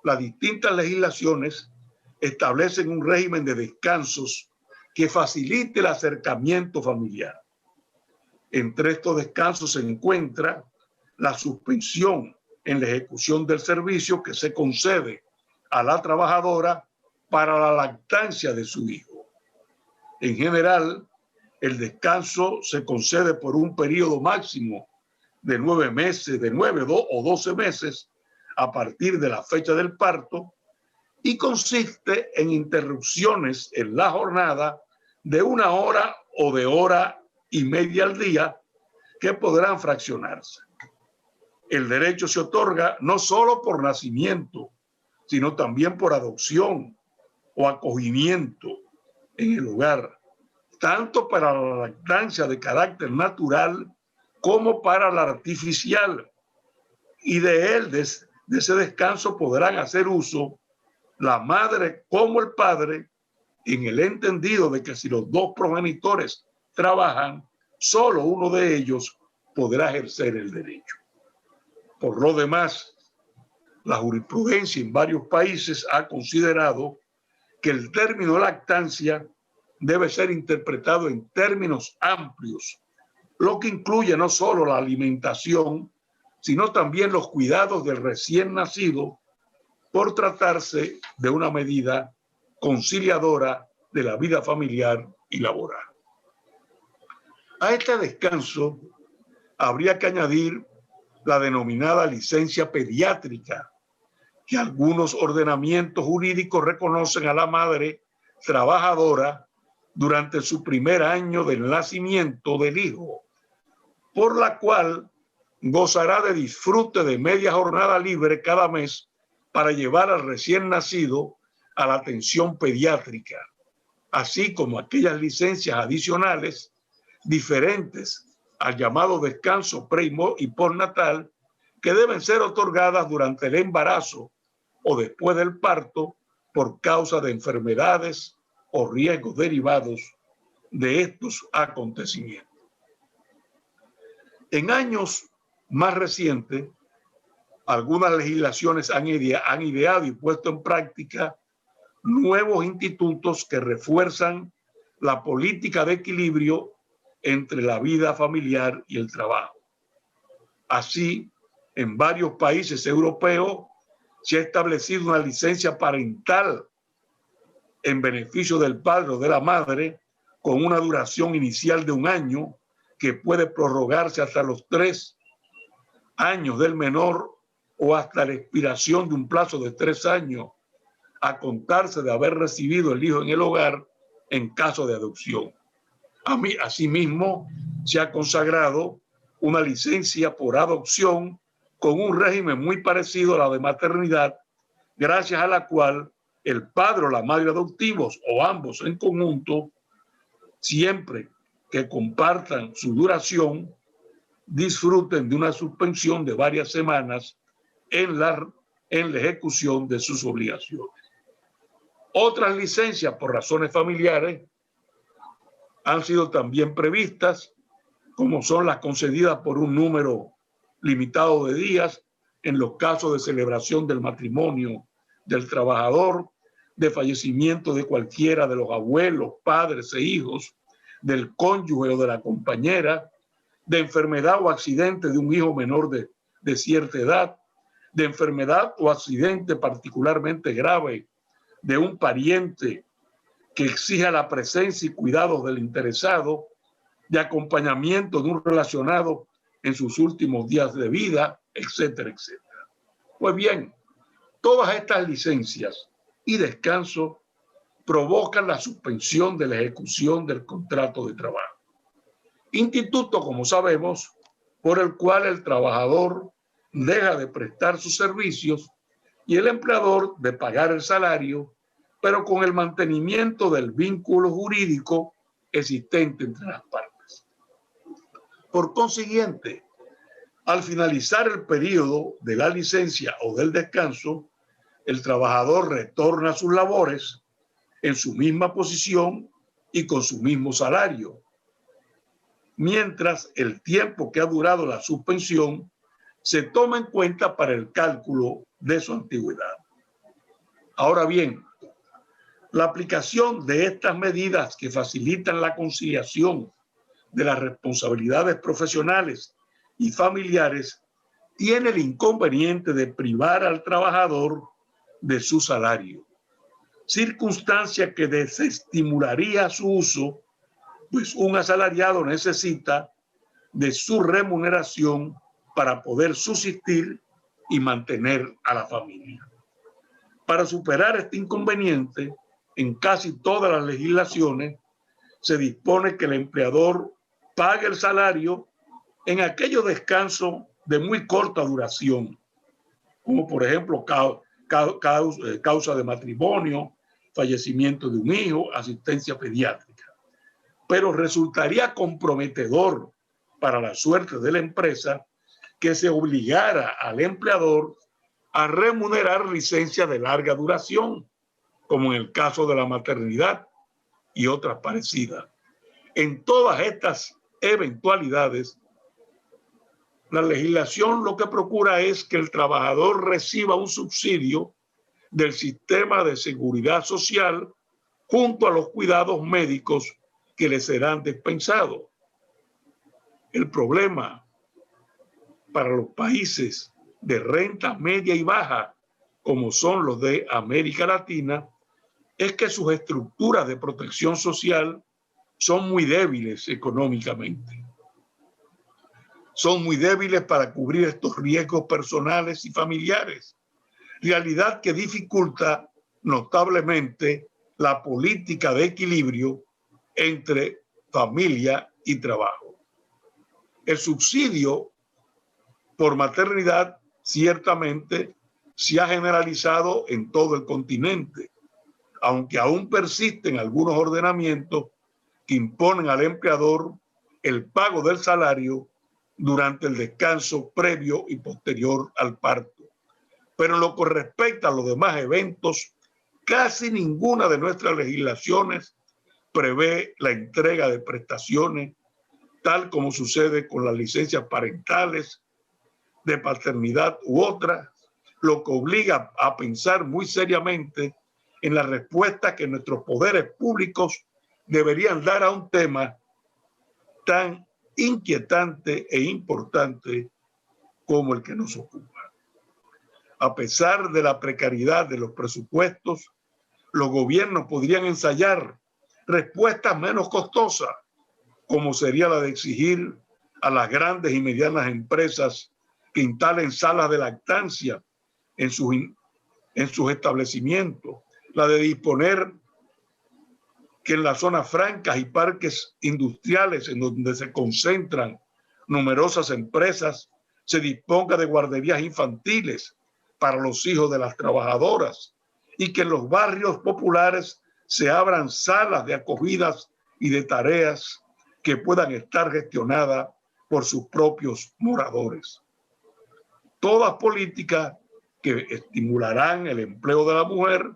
las distintas legislaciones establecen un régimen de descansos que facilite el acercamiento familiar. Entre estos descansos se encuentra la suspensión en la ejecución del servicio que se concede a la trabajadora para la lactancia de su hijo. En general, el descanso se concede por un periodo máximo de 9 meses, de 9 o 12 meses a partir de la fecha del parto, y consiste en interrupciones en la jornada de 1 hora o de 1 hora y media al día que podrán fraccionarse. El derecho se otorga no solo por nacimiento, sino también por adopción o acogimiento en el hogar, tanto para la lactancia de carácter natural como para la artificial. Y de ese descanso podrán hacer uso la madre como el padre, en el entendido de que si los 2 progenitores trabajan, solo uno de ellos podrá ejercer el derecho. Por lo demás, la jurisprudencia en varios países ha considerado que el término lactancia debe ser interpretado en términos amplios, lo que incluye no solo la alimentación, sino también los cuidados del recién nacido, por tratarse de una medida conciliadora de la vida familiar y laboral. A este descanso habría que añadir la denominada licencia pediátrica, que algunos ordenamientos jurídicos reconocen a la madre trabajadora durante su primer año del nacimiento del hijo, por la cual gozará de disfrute de media jornada libre cada mes para llevar al recién nacido a la atención pediátrica, así como aquellas licencias adicionales diferentes al llamado descanso pre y postnatal que deben ser otorgadas durante el embarazo o después del parto por causa de enfermedades o riesgos derivados de estos acontecimientos. En años más recientes, algunas legislaciones han ideado y puesto en práctica nuevos institutos que refuerzan la política de equilibrio entre la vida familiar y el trabajo. Así, en varios países europeos se ha establecido una licencia parental en beneficio del padre o de la madre con una duración inicial de 1 año que puede prorrogarse hasta los 3 años del menor o hasta la expiración de un plazo de 3 años a contarse de haber recibido el hijo en el hogar en caso de adopción. Asimismo, se ha consagrado una licencia por adopción con un régimen muy parecido a la de maternidad, gracias a la cual el padre o la madre adoptivos o ambos en conjunto, siempre que compartan su duración, disfruten de una suspensión de varias semanas en la ejecución de sus obligaciones. Otras licencias por razones familiares han sido también previstas, como son las concedidas por un número limitado de días en los casos de celebración del matrimonio del trabajador, de fallecimiento de cualquiera de los abuelos, padres e hijos, del cónyuge o de la compañera, de enfermedad o accidente de un hijo menor de cierta edad, de enfermedad o accidente particularmente grave de un pariente que exija la presencia y cuidados del interesado, de acompañamiento de un relacionado en sus últimos días de vida, etcétera, etcétera. Pues bien, todas estas licencias y descanso provocan la suspensión de la ejecución del contrato de trabajo. Instituto, como sabemos, por el cual el trabajador deja de prestar sus servicios y el empleador de pagar el salario, pero con el mantenimiento del vínculo jurídico existente entre las partes. Por consiguiente, al finalizar el periodo de la licencia o del descanso, el trabajador retorna a sus labores en su misma posición y con su mismo salario, mientras el tiempo que ha durado la suspensión se toma en cuenta para el cálculo de su antigüedad. Ahora bien, la aplicación de estas medidas que facilitan la conciliación de las responsabilidades profesionales y familiares tiene el inconveniente de privar al trabajador de su salario, circunstancia que desestimularía su uso, pues un asalariado necesita de su remuneración para poder subsistir y mantener a la familia. Para superar este inconveniente, en casi todas las legislaciones se dispone que el empleador pague el salario en aquellos descansos de muy corta duración, como por ejemplo causa de matrimonio, fallecimiento de un hijo, asistencia pediátrica. Pero resultaría comprometedor para la suerte de la empresa que se obligara al empleador a remunerar licencias de larga duración, como en el caso de la maternidad y otras parecidas. En todas estas eventualidades, la legislación lo que procura es que el trabajador reciba un subsidio del sistema de seguridad social junto a los cuidados médicos que les serán dispensados. El problema para los países de renta media y baja, como son los de América Latina, es que sus estructuras de protección social son muy débiles económicamente. Son muy débiles para cubrir estos riesgos personales y familiares, realidad que dificulta notablemente la política de equilibrio entre familia y trabajo. El subsidio por maternidad ciertamente se ha generalizado en todo el continente, aunque aún persisten algunos ordenamientos que imponen al empleador el pago del salario durante el descanso previo y posterior al parto. Pero en lo que respecta a los demás eventos, casi ninguna de nuestras legislaciones prevé la entrega de prestaciones, tal como sucede con las licencias parentales, de paternidad u otras, lo que obliga a pensar muy seriamente en la respuesta que nuestros poderes públicos deberían dar a un tema tan inquietante e importante como el que nos ocupa. A pesar de la precariedad de los presupuestos, los gobiernos podrían ensayar respuestas menos costosas, como sería la de exigir a las grandes y medianas empresas que instalen salas de lactancia en sus establecimientos, la de disponer que en las zonas francas y parques industriales en donde se concentran numerosas empresas se disponga de guarderías infantiles para los hijos de las trabajadoras y que en los barrios populares se abran salas de acogidas y de tareas que puedan estar gestionadas por sus propios moradores. Todas políticas que estimularán el empleo de la mujer,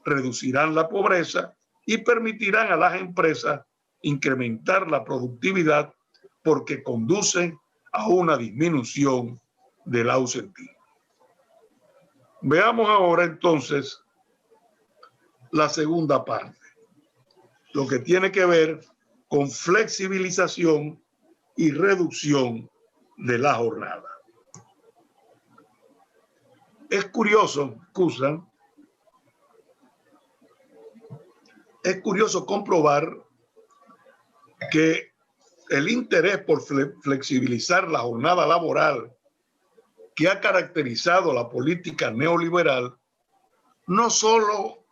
reducirán la pobreza y permitirán a las empresas incrementar la productividad porque conducen a una disminución del ausentismo. Veamos ahora entonces la segunda parte, lo que tiene que ver con flexibilización y reducción de la jornada. Es curioso, es curioso comprobar que el interés por flexibilizar la jornada laboral que ha caracterizado la política neoliberal no solo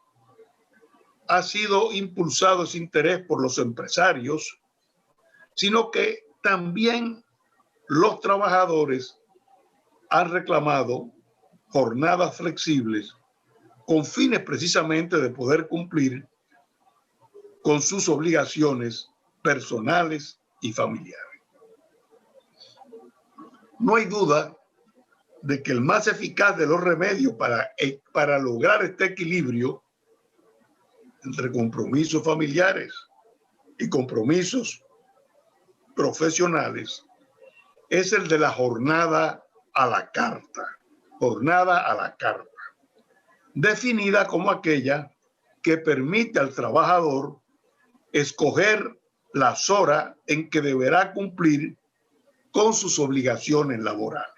ha sido impulsado ese interés por los empresarios, sino que también los trabajadores han reclamado jornadas flexibles con fines precisamente de poder cumplir con sus obligaciones personales y familiares. No hay duda de que el más eficaz de los remedios para lograr este equilibrio entre compromisos familiares y compromisos profesionales es el de la jornada a la carta, definida como aquella que permite al trabajador escoger las horas en que deberá cumplir con sus obligaciones laborales,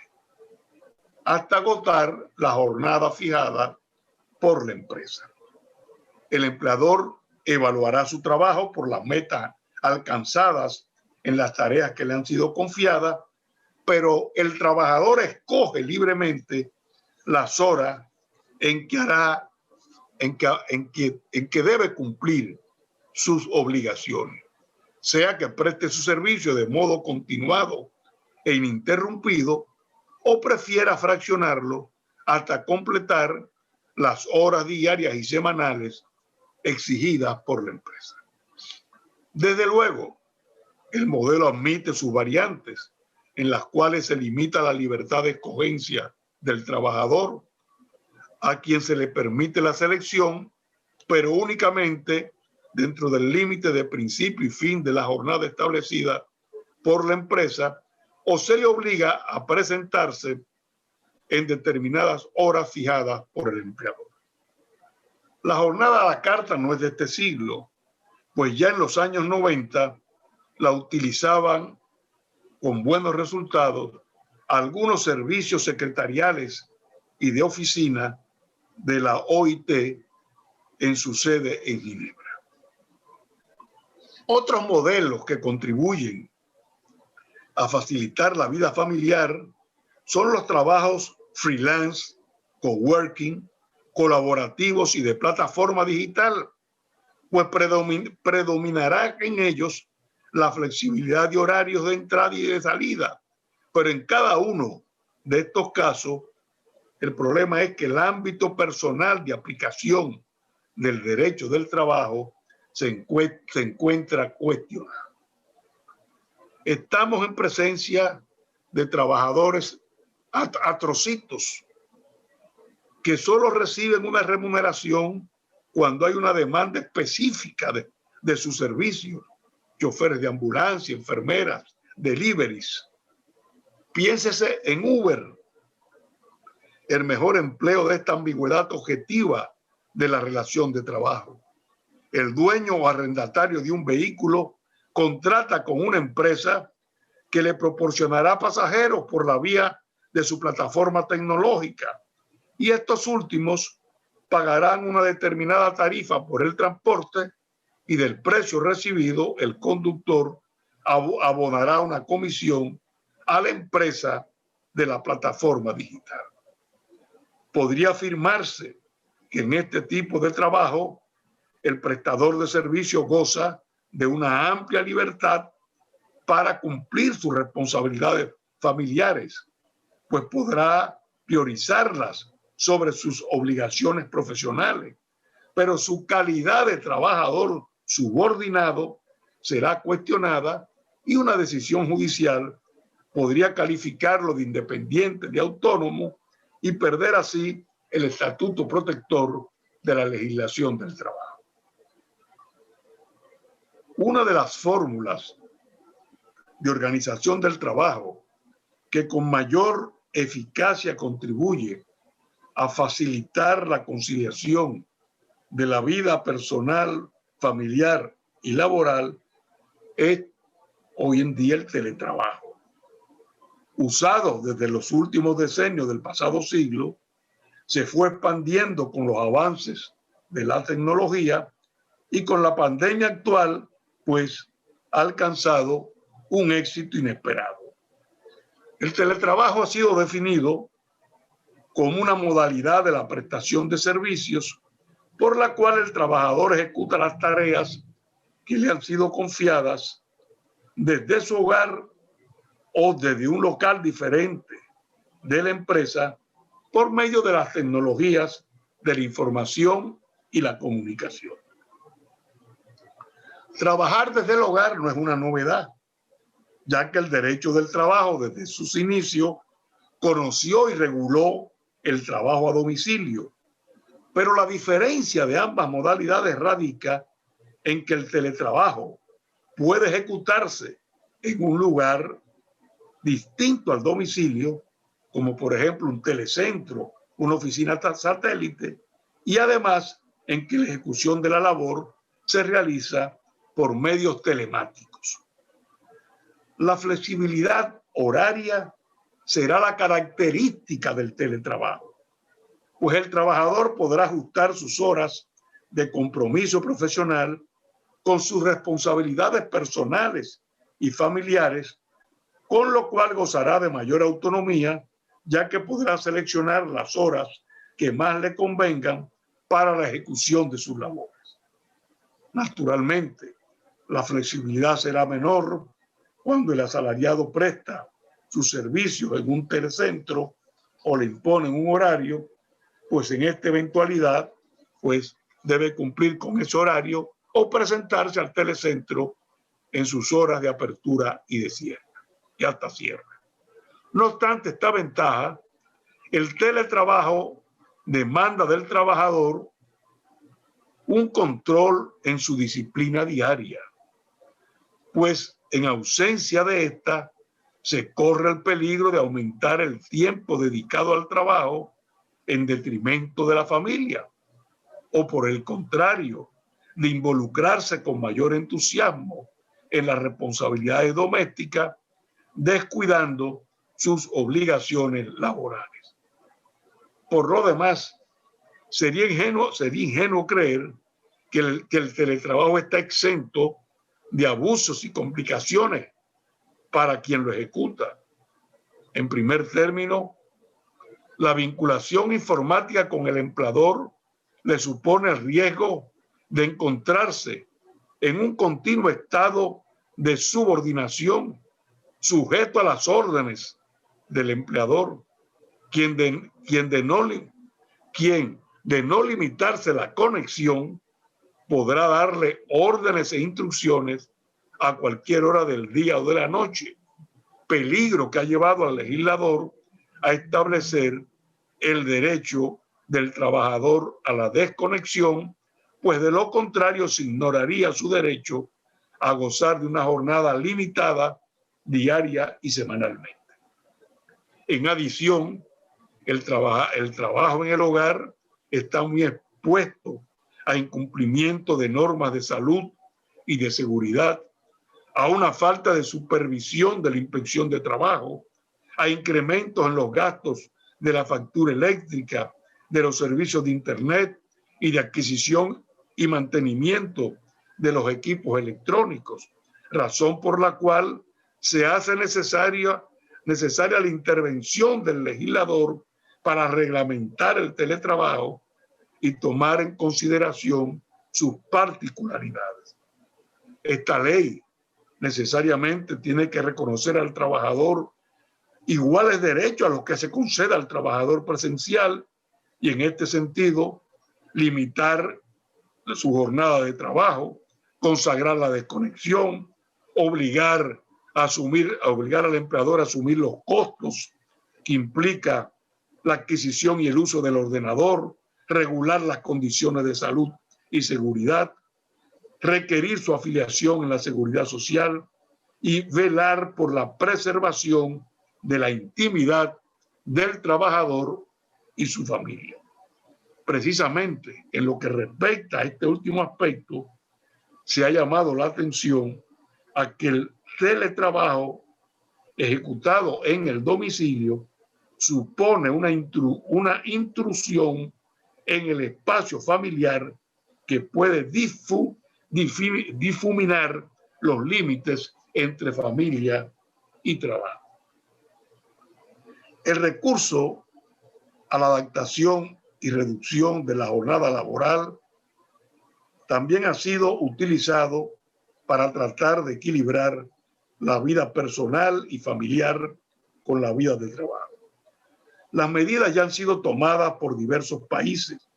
hasta agotar la jornada fijada por la empresa. El empleador evaluará su trabajo por las metas alcanzadas en las tareas que le han sido confiadas, pero el trabajador escoge libremente las horas en que debe cumplir sus obligaciones, sea que preste su servicio de modo continuado e ininterrumpido o prefiera fraccionarlo hasta completar las horas diarias y semanales exigidas por la empresa. Desde luego, el modelo admite sus variantes en las cuales se limita la libertad de escogencia del trabajador, a quien se le permite la selección, pero únicamente dentro del límite de principio y fin de la jornada establecida por la empresa, o se le obliga a presentarse en determinadas horas fijadas por el empleador. La jornada a la carta no es de este siglo, pues ya en los años 90 la utilizaban con buenos resultados algunos servicios secretariales y de oficina de la OIT en su sede en Ginebra. Otros modelos que contribuyen a facilitar la vida familiar son los trabajos freelance, coworking, colaborativos y de plataforma digital, pues predominará en ellos la flexibilidad de horarios de entrada y de salida. Pero en cada uno de estos casos, el problema es que el ámbito personal de aplicación del derecho del trabajo se encuentra cuestionado. Estamos en presencia de trabajadores atrocitos que solo reciben una remuneración cuando hay una demanda específica de sus servicios, choferes de ambulancia, enfermeras, deliveries. Piénsese en Uber, el mejor empleo de esta ambigüedad objetiva de la relación de trabajo. El dueño o arrendatario de un vehículo contrata con una empresa que le proporcionará pasajeros por la vía de su plataforma tecnológica, y estos últimos pagarán una determinada tarifa por el transporte y del precio recibido el conductor abonará una comisión a la empresa de la plataforma digital. Podría afirmarse que en este tipo de trabajo el prestador de servicio goza de una amplia libertad para cumplir sus responsabilidades familiares, pues podrá priorizarlas sobre sus obligaciones profesionales, pero su calidad de trabajador subordinado será cuestionada y una decisión judicial podría calificarlo de independiente, de autónomo, y perder así el estatuto protector de la legislación del trabajo. Una de las fórmulas de organización del trabajo que con mayor eficacia contribuye a facilitar la conciliación de la vida personal, familiar y laboral es hoy en día el teletrabajo. Usado desde los últimos decenios del pasado siglo, se fue expandiendo con los avances de la tecnología y con la pandemia actual, pues ha alcanzado un éxito inesperado. El teletrabajo ha sido definido como una modalidad de la prestación de servicios por la cual el trabajador ejecuta las tareas que le han sido confiadas desde su hogar o desde un local diferente de la empresa por medio de las tecnologías de la información y la comunicación. Trabajar desde el hogar no es una novedad, ya que el derecho del trabajo desde sus inicios conoció y reguló el trabajo a domicilio. Pero la diferencia de ambas modalidades radica en que el teletrabajo puede ejecutarse en un lugar distinto al domicilio, como por ejemplo un telecentro, una oficina satélite, y además en que la ejecución de la labor se realiza por medios telemáticos. La flexibilidad horaria será la característica del teletrabajo, pues el trabajador podrá ajustar sus horas de compromiso profesional con sus responsabilidades personales y familiares, con lo cual gozará de mayor autonomía, ya que podrá seleccionar las horas que más le convengan para la ejecución de sus labores. Naturalmente, la flexibilidad será menor cuando el asalariado presta sus servicios en un telecentro o le imponen un horario, pues en esta eventualidad pues debe cumplir con ese horario o presentarse al telecentro en sus horas de apertura y de cierre, y hasta cierre. No obstante esta ventaja, el teletrabajo demanda del trabajador un control en su disciplina diaria, pues en ausencia de esta se corre el peligro de aumentar el tiempo dedicado al trabajo en detrimento de la familia, o por el contrario, de involucrarse con mayor entusiasmo en las responsabilidades domésticas, descuidando sus obligaciones laborales. Por lo demás, sería ingenuo creer que el teletrabajo está exento de abusos y complicaciones para quien lo ejecuta. En primer término, la vinculación informática con el empleador le supone el riesgo de encontrarse en un continuo estado de subordinación, sujeto a las órdenes del empleador, quien de no limitarse la conexión podrá darle órdenes e instrucciones a cualquier hora del día o de la noche, peligro que ha llevado al legislador a establecer el derecho del trabajador a la desconexión, pues de lo contrario se ignoraría su derecho a gozar de una jornada limitada diaria y semanalmente. En adición, el trabajo en el hogar está muy expuesto a incumplimiento de normas de salud y de seguridad, a una falta de supervisión de la inspección de trabajo, a incrementos en los gastos de la factura eléctrica, de los servicios de Internet y de adquisición y mantenimiento de los equipos electrónicos, razón por la cual se hace necesaria la intervención del legislador para reglamentar el teletrabajo y tomar en consideración sus particularidades. Esta ley necesariamente tiene que reconocer al trabajador iguales derechos a los que se concede al trabajador presencial y en este sentido limitar su jornada de trabajo, consagrar la desconexión, obligar al empleador a asumir los costos que implica la adquisición y el uso del ordenador, regular las condiciones de salud y seguridad, requerir su afiliación en la seguridad social y velar por la preservación de la intimidad del trabajador y su familia. Precisamente en lo que respecta a este último aspecto, se ha llamado la atención a que el teletrabajo ejecutado en el domicilio supone una intrusión en el espacio familiar que puede difuminar los límites entre familia y trabajo. El recurso a la adaptación y reducción de la jornada laboral también ha sido utilizado para tratar de equilibrar la vida personal y familiar con la vida de trabajo. Las medidas ya han sido tomadas por diversos países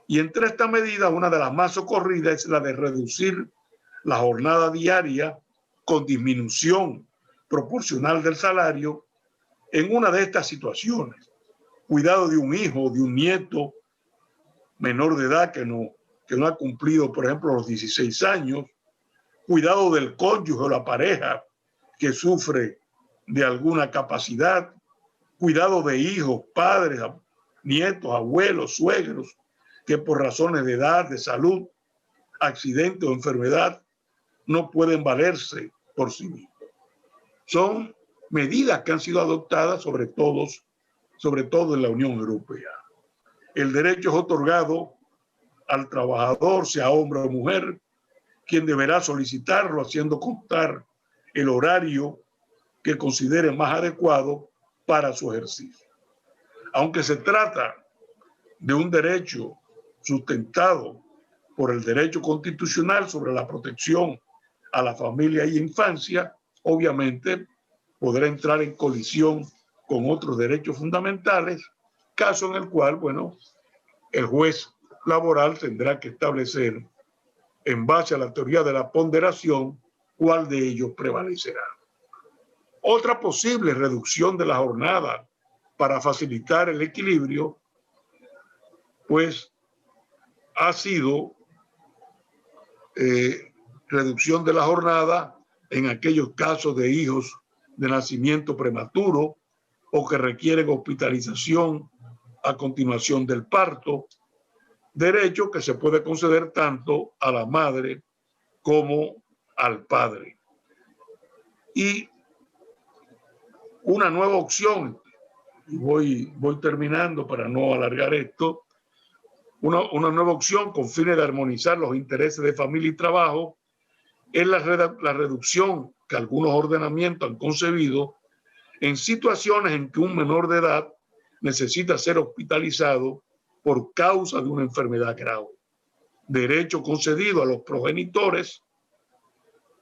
y entre estas medidas una de las más socorridas es la de reducir la jornada diaria con disminución proporcional del salario en una de estas situaciones. Cuidado de un hijo, de un nieto menor de edad que no ha cumplido, por ejemplo, los 16 años. Cuidado del cónyuge o la pareja que sufre de alguna capacidad. Cuidado de hijos, padres, nietos, abuelos, suegros, que por razones de edad, de salud, accidente o enfermedad no pueden valerse por sí mismos. Son medidas que han sido adoptadas sobre todo en la Unión Europea. El derecho es otorgado al trabajador, sea hombre o mujer, quien deberá solicitarlo haciendo constar el horario que considere más adecuado para su ejercicio. Aunque se trata de un derecho sustentado por el derecho constitucional sobre la protección a la familia y infancia, obviamente podrá entrar en colisión con otros derechos fundamentales, caso en el cual, el juez laboral tendrá que establecer, en base a la teoría de la ponderación, cuál de ellos prevalecerá. Otra posible reducción de la jornada para facilitar el equilibrio, ha sido reducción de la jornada en aquellos casos de hijos de nacimiento prematuro o que requieren hospitalización a continuación del parto, derecho que se puede conceder tanto a la madre como al padre. Y una nueva opción, y voy terminando para no alargar esto, una nueva opción con fines de armonizar los intereses de familia y trabajo es la reducción que algunos ordenamientos han concebido en situaciones en que un menor de edad necesita ser hospitalizado por causa de una enfermedad grave. Derecho concedido a los progenitores,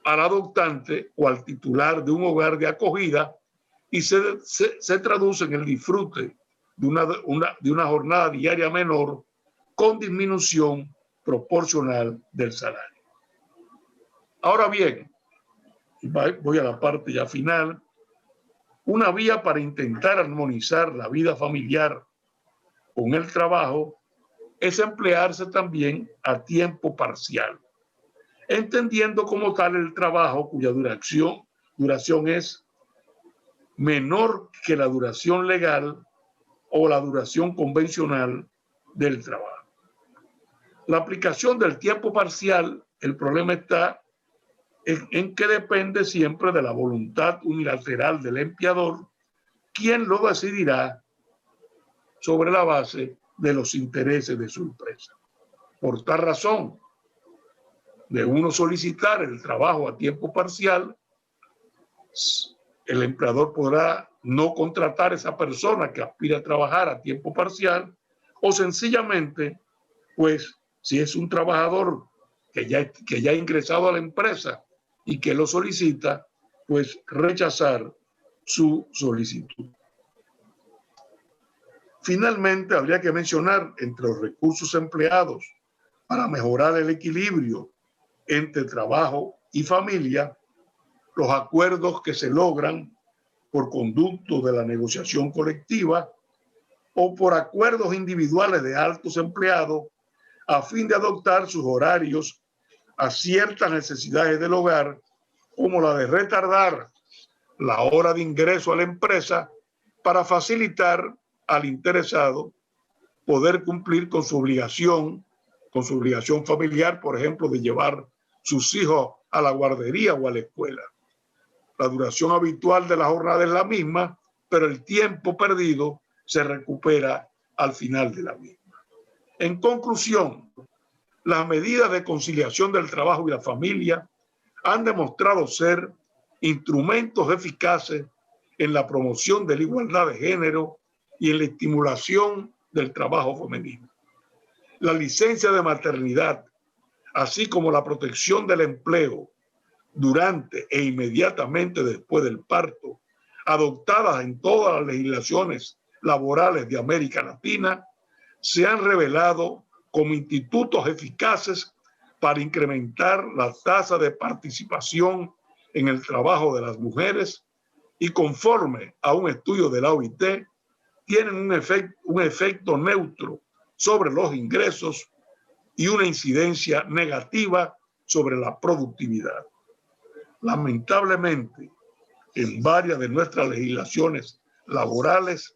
al adoptante o al titular de un hogar de acogida y se traduce en el disfrute de una jornada diaria menor con disminución proporcional del salario. Ahora bien, voy a la parte ya final. Una vía para intentar armonizar la vida familiar con el trabajo es emplearse también a tiempo parcial, entendiendo como tal el trabajo cuya duración es menor que la duración legal o la duración convencional del trabajo. La aplicación del tiempo parcial, el problema está en que depende siempre de la voluntad unilateral del empleador, quien lo decidirá sobre la base de los intereses de su empresa. Por tal razón, de uno solicitar el trabajo a tiempo parcial, el empleador podrá no contratar a esa persona que aspira a trabajar a tiempo parcial, o sencillamente, pues, si es un trabajador que ya ha ingresado a la empresa y que lo solicita, pues rechazar su solicitud. Finalmente, habría que mencionar entre los recursos empleados para mejorar el equilibrio entre trabajo y familia, los acuerdos que se logran por conducto de la negociación colectiva o por acuerdos individuales de altos empleados a fin de adoptar sus horarios a ciertas necesidades del hogar, como la de retardar la hora de ingreso a la empresa para facilitar al interesado poder cumplir con su obligación familiar, por ejemplo, de llevar sus hijos a la guardería o a la escuela. La duración habitual de la jornada es la misma, pero el tiempo perdido se recupera al final de la misma. En conclusión, las medidas de conciliación del trabajo y la familia han demostrado ser instrumentos eficaces en la promoción de la igualdad de género y en la estimulación del trabajo femenino. La licencia de maternidad, así como la protección del empleo durante e inmediatamente después del parto, adoptadas en todas las legislaciones laborales de América Latina, se han revelado como institutos eficaces para incrementar la tasa de participación en el trabajo de las mujeres y, conforme a un estudio de la OIT, tienen un efecto neutro sobre los ingresos y una incidencia negativa sobre la productividad. Lamentablemente, en varias de nuestras legislaciones laborales,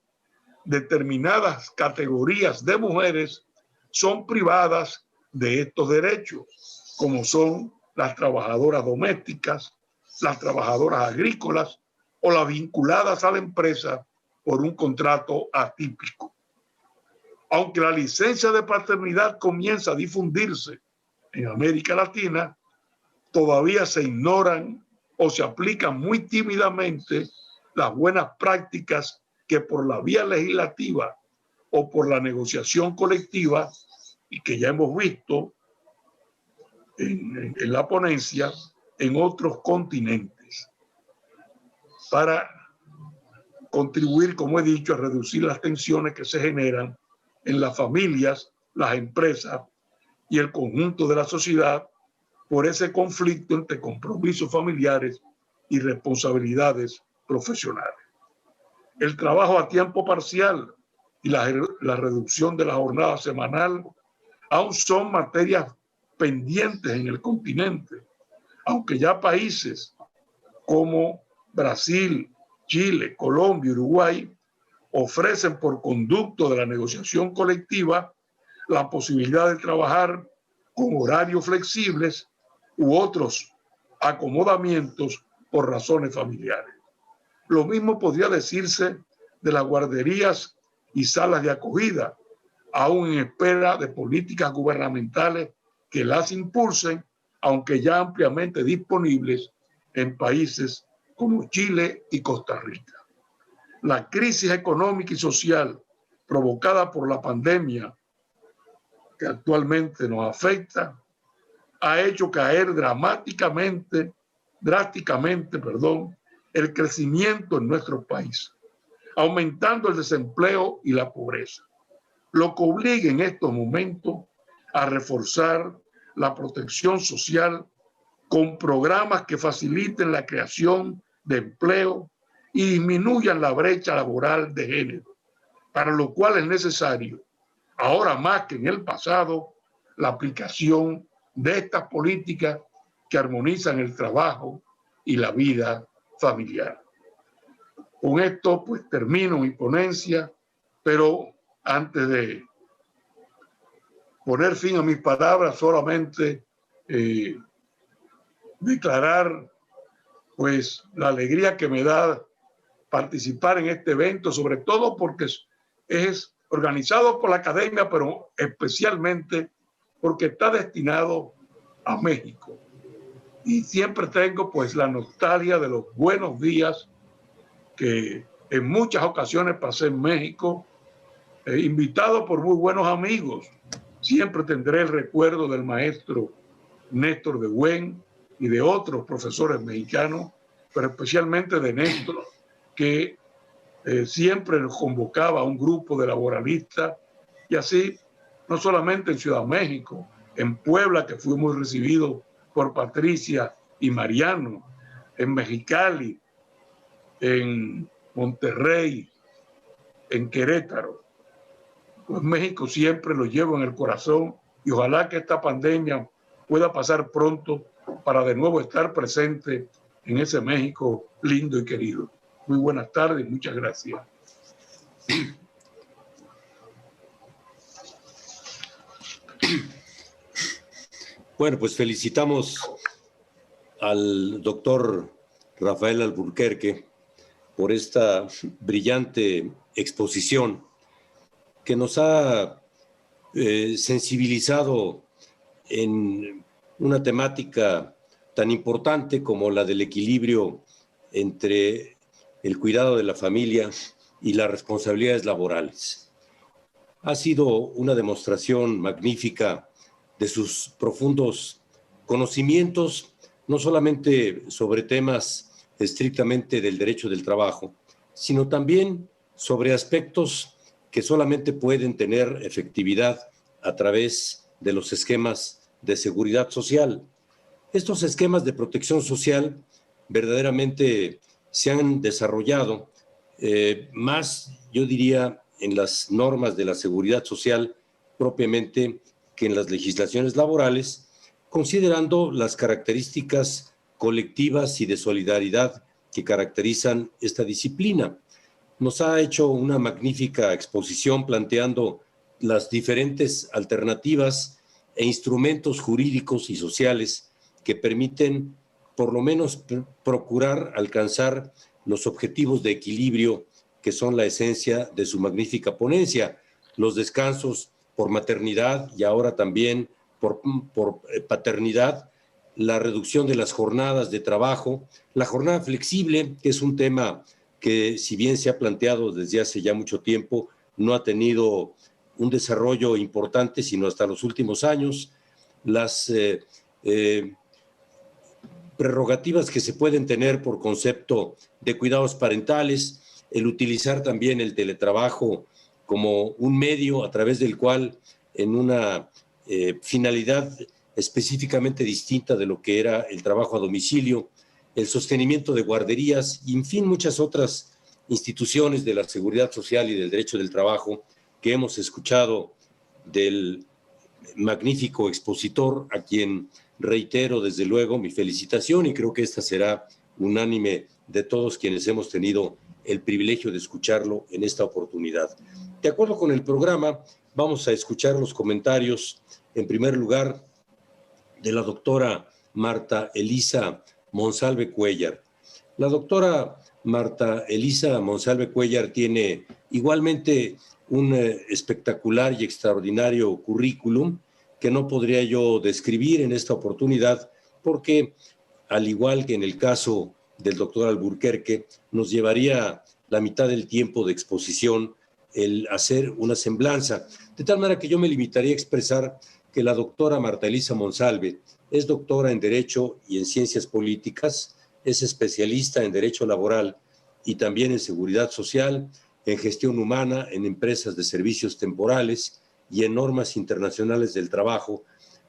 determinadas categorías de mujeres son privadas de estos derechos, como son las trabajadoras domésticas, las trabajadoras agrícolas o las vinculadas a la empresa por un contrato atípico. Aunque la licencia de paternidad comienza a difundirse en América Latina, todavía se ignoran o se aplican muy tímidamente las buenas prácticas que por la vía legislativa o por la negociación colectiva, y que ya hemos visto en la ponencia, en otros continentes, para contribuir, como he dicho, a reducir las tensiones que se generan en las familias, las empresas y el conjunto de la sociedad por ese conflicto entre compromisos familiares y responsabilidades profesionales. El trabajo a tiempo parcial y la reducción de la jornada semanal aún son materias pendientes en el continente, aunque ya países como Brasil, Chile, Colombia y Uruguay ofrecen por conducto de la negociación colectiva la posibilidad de trabajar con horarios flexibles u otros acomodamientos por razones familiares. Lo mismo podría decirse de las guarderías y salas de acogida, aún en espera de políticas gubernamentales que las impulsen, aunque ya ampliamente disponibles en países como Chile y Costa Rica. La crisis económica y social provocada por la pandemia que actualmente nos afecta ha hecho caer drásticamente, el crecimiento en nuestro país, aumentando el desempleo y la pobreza, lo que obliga en estos momentos a reforzar la protección social con programas que faciliten la creación de empleo y disminuyan la brecha laboral de género, para lo cual es necesario, ahora más que en el pasado, la aplicación de estas políticas que armonizan el trabajo y la vida familiar. Con esto pues termino mi ponencia, pero antes de poner fin a mis palabras, solamente declarar pues la alegría que me da participar en este evento, sobre todo porque es organizado por la academia, pero especialmente porque está destinado a México. Y siempre tengo pues la nostalgia de los buenos días que en muchas ocasiones pasé en México, invitado por muy buenos amigos. Siempre tendré el recuerdo del maestro Néstor de Buen y de otros profesores mexicanos, pero especialmente de Néstor, que siempre nos convocaba a un grupo de laboralistas, y así, no solamente en Ciudad México, en Puebla, que fuimos recibidos por Patricia y Mariano, en Mexicali, en Monterrey, en Querétaro. Pues México siempre lo llevo en el corazón y ojalá que esta pandemia pueda pasar pronto para de nuevo estar presente en ese México lindo y querido. Muy buenas tardes y muchas gracias.
Bueno, pues felicitamos al doctor Rafael Alburquerque por esta brillante exposición que nos ha sensibilizado en una temática tan importante como la del equilibrio entre el cuidado de la familia y las responsabilidades laborales. Ha sido una demostración magnífica de sus profundos conocimientos, no solamente sobre temas estrictamente del derecho del trabajo, sino también sobre aspectos que solamente pueden tener efectividad a través de los esquemas de seguridad social. Estos esquemas de protección social verdaderamente se han desarrollado más, yo diría, en las normas de la seguridad social propiamente que en las legislaciones laborales, considerando las características colectivas y de solidaridad que caracterizan esta disciplina. Nos ha hecho una magnífica exposición planteando las diferentes alternativas e instrumentos jurídicos y sociales que permiten por lo menos procurar alcanzar los objetivos de equilibrio que son la esencia de su magnífica ponencia, los descansos por maternidad y ahora también por paternidad, la reducción de las jornadas de trabajo, la jornada flexible, que es un tema que si bien se ha planteado desde hace ya mucho tiempo, no ha tenido un desarrollo importante sino hasta los últimos años, las prerrogativas que se pueden tener por concepto de cuidados parentales, el utilizar también el teletrabajo como un medio a través del cual en una finalidad específicamente distinta de lo que era el trabajo a domicilio, el sostenimiento de guarderías y, en fin, muchas otras instituciones de la seguridad social y del derecho del trabajo que hemos escuchado del magnífico expositor, a quien reitero desde luego mi felicitación y creo que esta será unánime de todos quienes hemos tenido el privilegio de escucharlo en esta oportunidad. De acuerdo con el programa, vamos a escuchar los comentarios, en primer lugar, de la doctora Marta Elisa Monsalve Cuéllar. La doctora Marta Elisa Monsalve Cuéllar tiene igualmente un espectacular y extraordinario currículum que no podría yo describir en esta oportunidad porque, al igual que en el caso del doctor Alburquerque, nos llevaría la mitad del tiempo de exposición el hacer una semblanza. De tal manera que yo me limitaría a expresar que la doctora Marta Elisa Monsalve es doctora en Derecho y en Ciencias Políticas, es especialista en Derecho Laboral y también en Seguridad Social, en Gestión Humana, en Empresas de Servicios Temporales y en Normas Internacionales del Trabajo,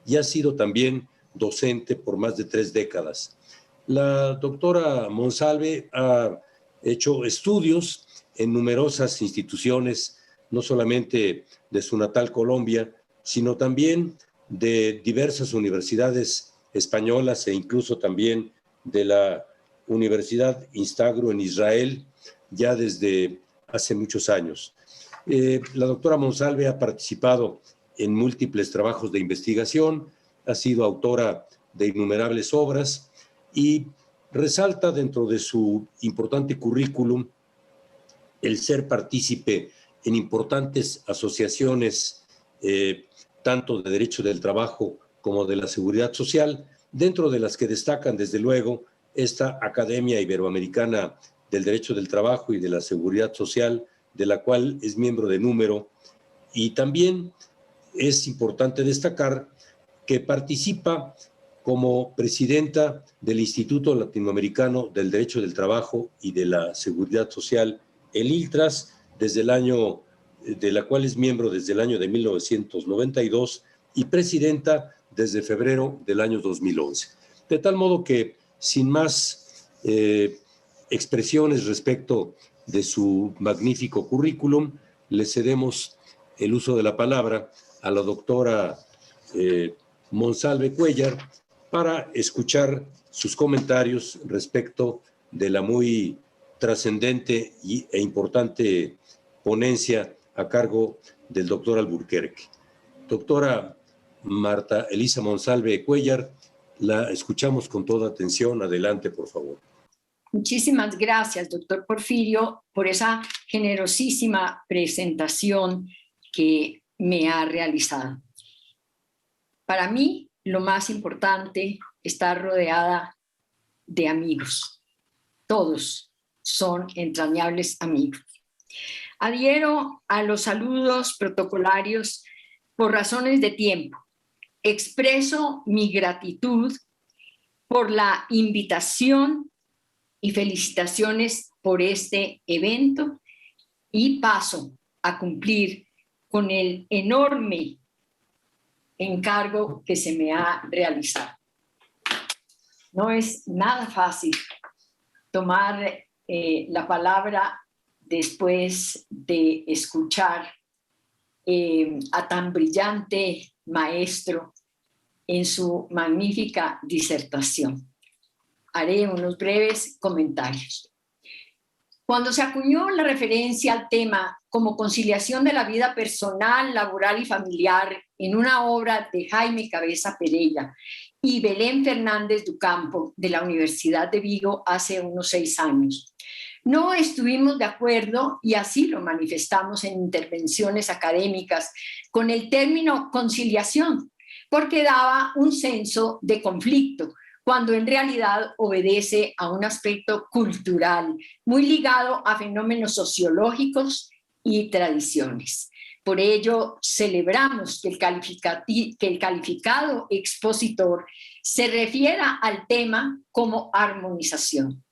y ha sido también docente por más de 3 décadas. La doctora Monsalve ha hecho estudios en numerosas instituciones, no solamente de su natal Colombia, sino también de diversas universidades españolas e incluso también de la Universidad Instagro en Israel, ya desde hace muchos años. La doctora Monsalve ha participado en múltiples trabajos de investigación, ha sido autora de innumerables obras y resalta dentro de su importante currículum el ser partícipe en importantes asociaciones, tanto de derecho del trabajo como de la seguridad social, dentro de las que destacan, desde luego, esta Academia Iberoamericana del Derecho del Trabajo y de la Seguridad Social, de la cual es miembro de número, y también es importante destacar que participa como presidenta del Instituto Latinoamericano del Derecho del Trabajo y de la Seguridad Social, el ILTRAS, desde el año, de la cual es miembro desde el año de 1992 y presidenta desde febrero del año 2011. De tal modo que, sin más expresiones respecto de su magnífico currículum, le cedemos el uso de la palabra a la doctora Monsalve Cuéllar para escuchar sus comentarios respecto de la muy trascendente e importante ponencia a cargo del doctor Alburquerque. Doctora Marta Elisa Monsalve Cuéllar, la escuchamos con toda atención. Adelante, por favor.
Muchísimas gracias, doctor Porfirio, por esa generosísima presentación que me ha realizado. Para mí, lo más importante, estar rodeada de amigos. Todos son entrañables amigos. Adhiero a los saludos protocolarios por razones de tiempo. Expreso mi gratitud por la invitación y felicitaciones por este evento y paso a cumplir con el enorme encargo que se me ha realizado. No es nada fácil tomar la palabra después de escuchar a tan brillante maestro en su magnífica disertación. Haré unos breves comentarios. Cuando se acuñó la referencia al tema como conciliación de la vida personal, laboral y familiar en una obra de Jaime Cabeza Pereira y Belén Fernández Ducampo de la Universidad de Vigo hace unos 6 años, no estuvimos de acuerdo, y así lo manifestamos en intervenciones académicas, con el término conciliación, porque daba un senso de conflicto, cuando en realidad obedece a un aspecto cultural muy ligado a fenómenos sociológicos y tradiciones. Por ello, celebramos que el calificado expositor se refiera al tema como armonización.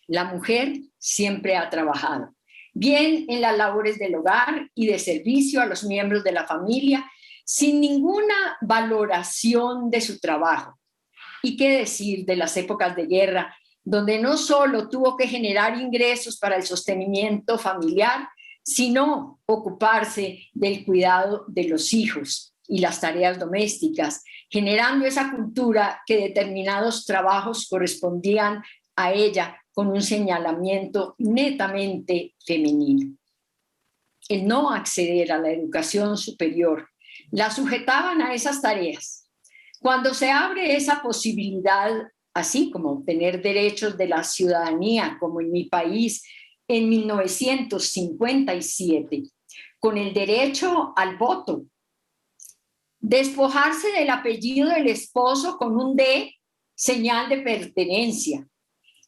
La mujer siempre ha trabajado, bien en las labores del hogar y de servicio a los miembros de la familia, sin ninguna valoración de su trabajo. ¿Y qué decir de las épocas de guerra, donde no solo tuvo que generar ingresos para el sostenimiento familiar, sino ocuparse del cuidado de los hijos y las tareas domésticas, generando esa cultura que determinados trabajos correspondían a ella con un señalamiento netamente femenino. El no acceder a la educación superior la sujetaban a esas tareas. Cuando se abre esa posibilidad, así como obtener derechos de la ciudadanía, como en mi país en 1957, con el derecho al voto, despojarse del apellido del esposo con un D, señal de pertenencia,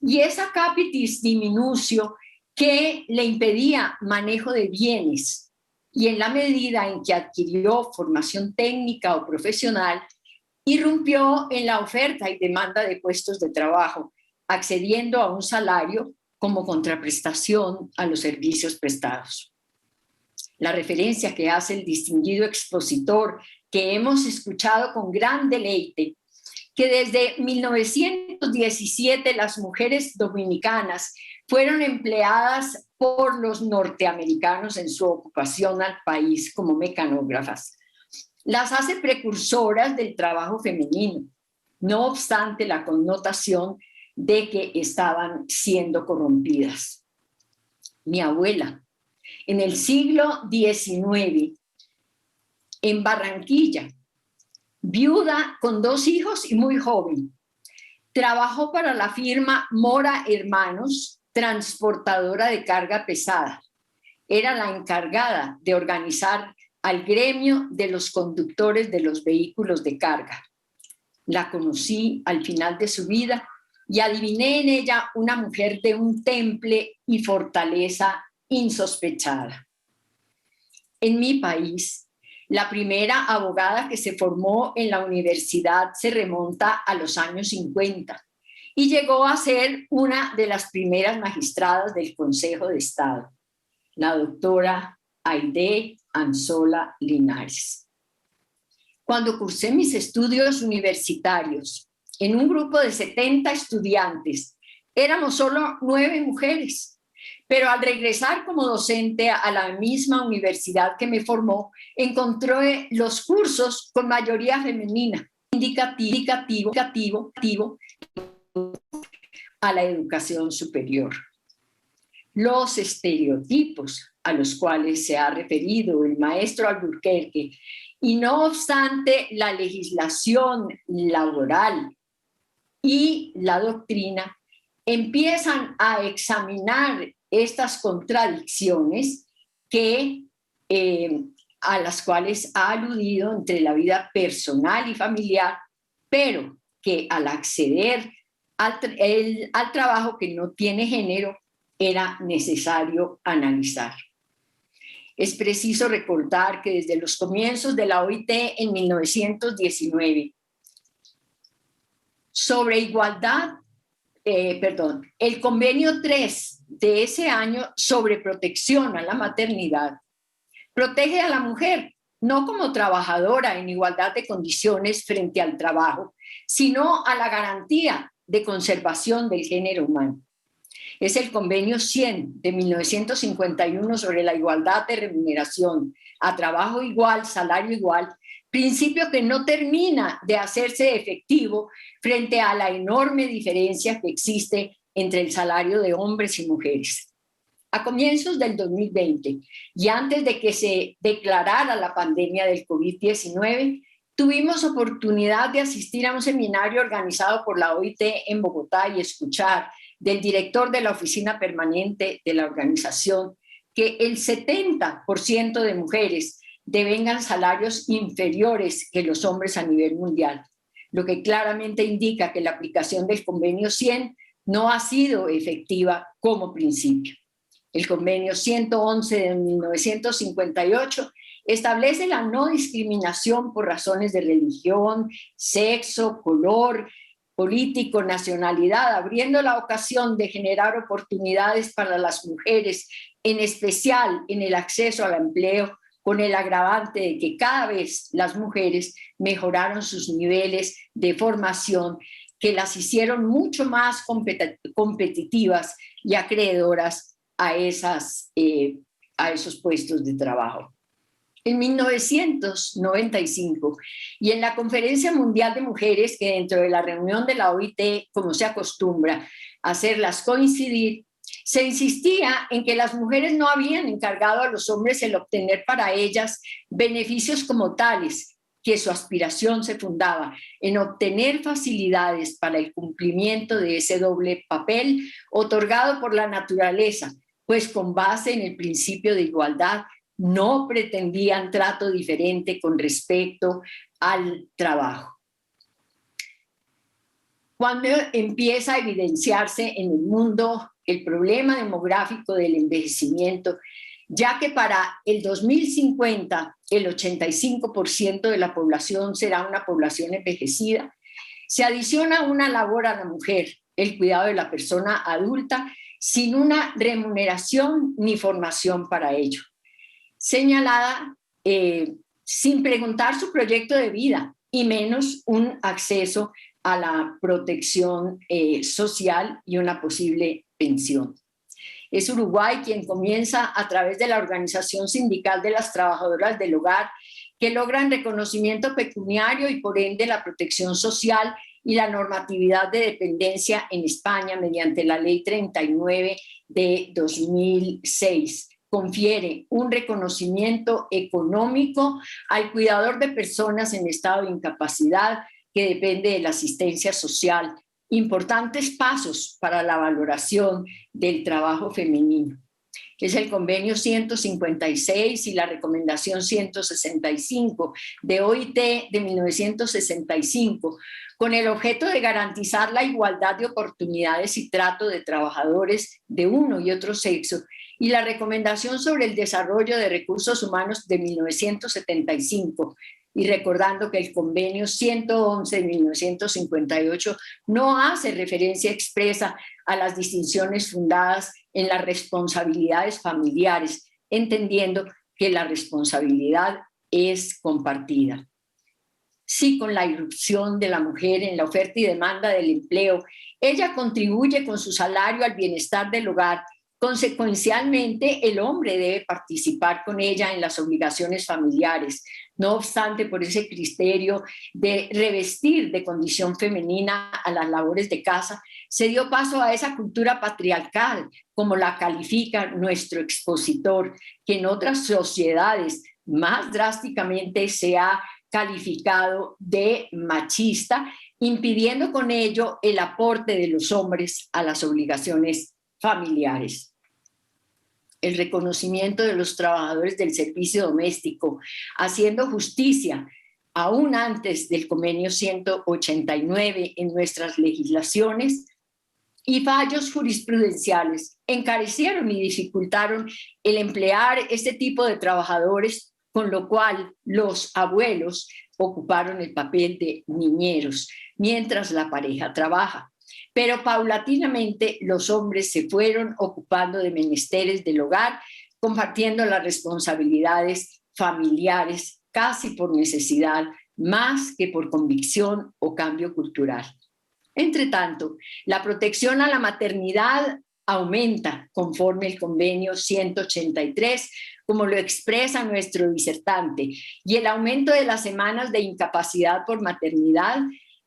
y esa capitis diminutio que le impedía manejo de bienes, y en la medida en que adquirió formación técnica o profesional, irrumpió en la oferta y demanda de puestos de trabajo, accediendo a un salario como contraprestación a los servicios prestados. La referencia que hace el distinguido expositor que hemos escuchado con gran deleite, que desde 1917 las mujeres dominicanas fueron empleadas por los norteamericanos en su ocupación al país como mecanógrafas, las hace precursoras del trabajo femenino, no obstante la connotación de que estaban siendo corrompidas. Mi abuela, en el siglo XIX, en Barranquilla, viuda con 2 hijos y muy joven, trabajó para la firma Mora Hermanos, transportadora de carga pesada. Era la encargada de organizar al gremio de los conductores de los vehículos de carga. La conocí al final de su vida y adiviné en ella una mujer de un temple y fortaleza insospechada. En mi país, la primera abogada que se formó en la universidad se remonta a los años 50 y llegó a ser una de las primeras magistradas del Consejo de Estado, la doctora Aide Anzola Linares. Cuando cursé mis estudios universitarios, en un grupo de 70 estudiantes, éramos solo 9 mujeres, pero al regresar como docente a la misma universidad que me formó, encontré los cursos con mayoría femenina, indicativo a la educación superior. Los estereotipos a los cuales se ha referido el maestro Alburquerque, y no obstante la legislación laboral y la doctrina empiezan a examinar estas contradicciones a las cuales ha aludido entre la vida personal y familiar, pero que al acceder al trabajo que no tiene género era necesario analizar. Es preciso recordar que desde los comienzos de la OIT en 1919, sobre igualdad, el convenio 3 de ese año sobre protección a la maternidad protege a la mujer, no como trabajadora en igualdad de condiciones frente al trabajo, sino a la garantía de conservación del género humano. Es el convenio 100 de 1951 sobre la igualdad de remuneración a trabajo igual, salario igual, principio que no termina de hacerse efectivo frente a la enorme diferencia que existe entre el salario de hombres y mujeres. A comienzos del 2020 y antes de que se declarara la pandemia del COVID-19, tuvimos oportunidad de asistir a un seminario organizado por la OIT en Bogotá y escuchar del director de la oficina permanente de la organización que el 70% de mujeres devengan salarios inferiores que los hombres a nivel mundial, lo que claramente indica que la aplicación del convenio 100 no ha sido efectiva como principio. El convenio 111 de 1958 establece la no discriminación por razones de religión, sexo, color político, nacionalidad, abriendo la ocasión de generar oportunidades para las mujeres, en especial en el acceso al empleo, con el agravante de que cada vez las mujeres mejoraron sus niveles de formación, que las hicieron mucho más competitivas y acreedoras a esos puestos de trabajo. En 1995, y en la Conferencia Mundial de Mujeres, que dentro de la reunión de la OIT, como se acostumbra a hacerlas coincidir, se insistía en que las mujeres no habían encargado a los hombres el obtener para ellas beneficios como tales, que su aspiración se fundaba en obtener facilidades para el cumplimiento de ese doble papel otorgado por la naturaleza, pues con base en el principio de igualdad no pretendían trato diferente con respecto al trabajo. Cuando empieza a evidenciarse en el mundo el problema demográfico del envejecimiento, ya que para el 2050 el 85% de la población será una población envejecida, se adiciona una labor a la mujer, el cuidado de la persona adulta, sin una remuneración ni formación para ello. Señalada sin preguntar su proyecto de vida y menos un acceso a la protección social y una posible pensión. Es Uruguay quien comienza a través de la Organización Sindical de las Trabajadoras del Hogar, que logran reconocimiento pecuniario y por ende la protección social y la normatividad de dependencia en España mediante la Ley 39 de 2006. Confiere un reconocimiento económico al cuidador de personas en estado de incapacidad que depende de la asistencia social. Importantes pasos para la valoración del trabajo femenino. Es el convenio 156 y la recomendación 165 de OIT de 1965, con el objeto de garantizar la igualdad de oportunidades y trato de trabajadores de uno y otro sexo, y la recomendación sobre el desarrollo de recursos humanos de 1975, y recordando que el convenio 111 de 1958 no hace referencia expresa a las distinciones fundadas en las responsabilidades familiares, entendiendo que la responsabilidad es compartida. Sí, con la irrupción de la mujer en la oferta y demanda del empleo, ella contribuye con su salario al bienestar del hogar. Consecuencialmente, el hombre debe participar con ella en las obligaciones familiares. No obstante, por ese criterio de revestir de condición femenina a las labores de casa, se dio paso a esa cultura patriarcal, como la califica nuestro expositor, que en otras sociedades más drásticamente se ha calificado de machista, impidiendo con ello el aporte de los hombres a las obligaciones familiares. El reconocimiento de los trabajadores del servicio doméstico, haciendo justicia aún antes del convenio 189 en nuestras legislaciones, y fallos jurisprudenciales encarecieron y dificultaron el emplear este tipo de trabajadores, con lo cual los abuelos ocuparon el papel de niñeros mientras la pareja trabaja. Pero paulatinamente los hombres se fueron ocupando de menesteres del hogar, compartiendo las responsabilidades familiares casi por necesidad, más que por convicción o cambio cultural. Entre tanto, la protección a la maternidad aumenta conforme el convenio 183, como lo expresa nuestro disertante, y el aumento de las semanas de incapacidad por maternidad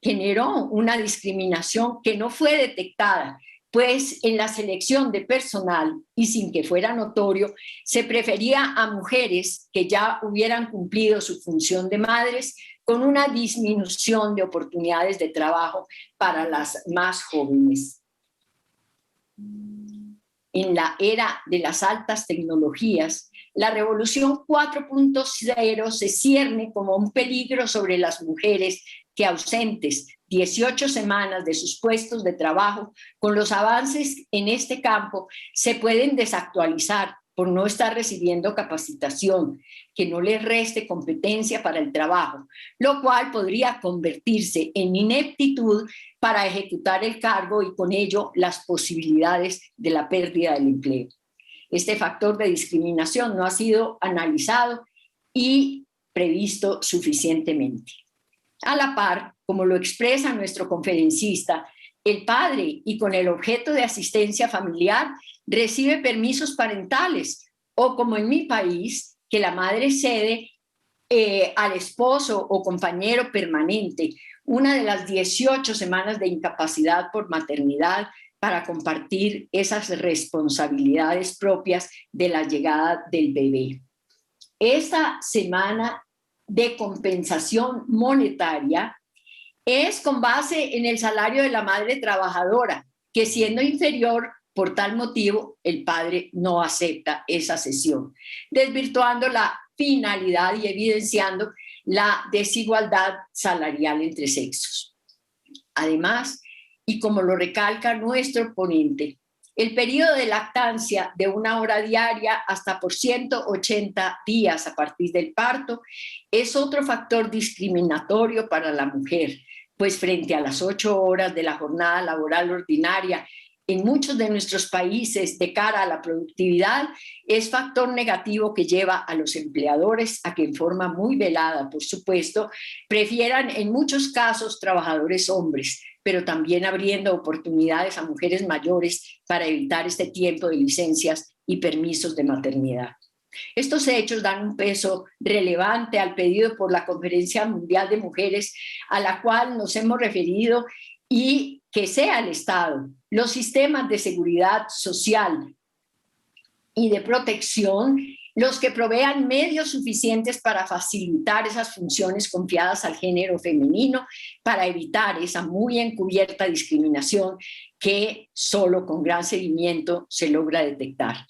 generó una discriminación que no fue detectada, pues en la selección de personal y sin que fuera notorio, se prefería a mujeres que ya hubieran cumplido su función de madres, con una disminución de oportunidades de trabajo para las más jóvenes. En la era de las altas tecnologías, la revolución 4.0 se cierne como un peligro sobre las mujeres que, ausentes 18 semanas de sus puestos de trabajo, con los avances en este campo, se pueden desactualizar por no estar recibiendo capacitación que no les reste competencia para el trabajo, lo cual podría convertirse en ineptitud para ejecutar el cargo y con ello las posibilidades de la pérdida del empleo. Este factor de discriminación no ha sido analizado y previsto suficientemente. A la par, como lo expresa nuestro conferencista, el padre, y con el objeto de asistencia familiar, recibe permisos parentales o, como en mi país, que la madre cede al esposo o compañero permanente una de las 18 semanas de incapacidad por maternidad para compartir esas responsabilidades propias de la llegada del bebé. Esta semana de compensación monetaria es con base en el salario de la madre trabajadora, que siendo inferior, por tal motivo, el padre no acepta esa cesión, desvirtuando la finalidad y evidenciando la desigualdad salarial entre sexos. Además, y como lo recalca nuestro ponente, el periodo de lactancia de 1 hora diaria hasta por 180 días a partir del parto es otro factor discriminatorio para la mujer, pues frente a las 8 horas de la jornada laboral ordinaria, en muchos de nuestros países de cara a la productividad, es factor negativo que lleva a los empleadores a que en forma muy velada, por supuesto, prefieran en muchos casos trabajadores hombres, pero también abriendo oportunidades a mujeres mayores para evitar este tiempo de licencias y permisos de maternidad. Estos hechos dan un peso relevante al pedido por la Conferencia Mundial de Mujeres, a la cual nos hemos referido, y que sea el Estado, los sistemas de seguridad social y de protección los que provean medios suficientes para facilitar esas funciones confiadas al género femenino, para evitar esa muy encubierta discriminación que solo con gran seguimiento se logra detectar.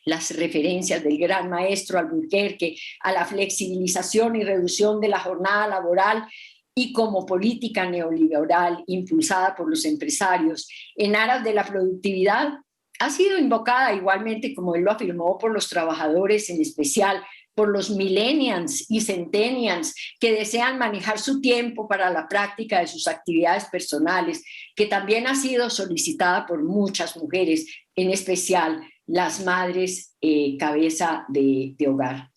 Las referencias del gran maestro Alburquerque a la flexibilización y reducción de la jornada laboral y como política neoliberal impulsada por los empresarios en aras de la productividad, ha sido invocada igualmente, como él lo afirmó, por los trabajadores, en especial por los millennials y centennials que desean manejar su tiempo para la práctica de sus actividades personales, que también ha sido solicitada por muchas mujeres, en especial las madres cabeza de hogar.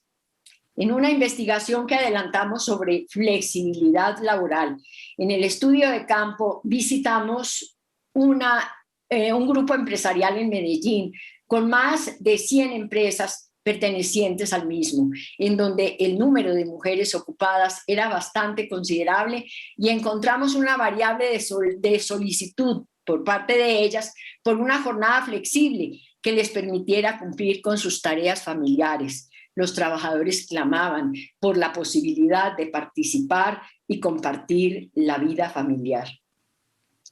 En una investigación que adelantamos sobre flexibilidad laboral, en el estudio de campo visitamos un grupo empresarial en Medellín con más de 100 empresas pertenecientes al mismo, en donde el número de mujeres ocupadas era bastante considerable y encontramos una variable de solicitud por parte de ellas por una jornada flexible que les permitiera cumplir con sus tareas familiares. Los trabajadores clamaban por la posibilidad de participar y compartir la vida familiar.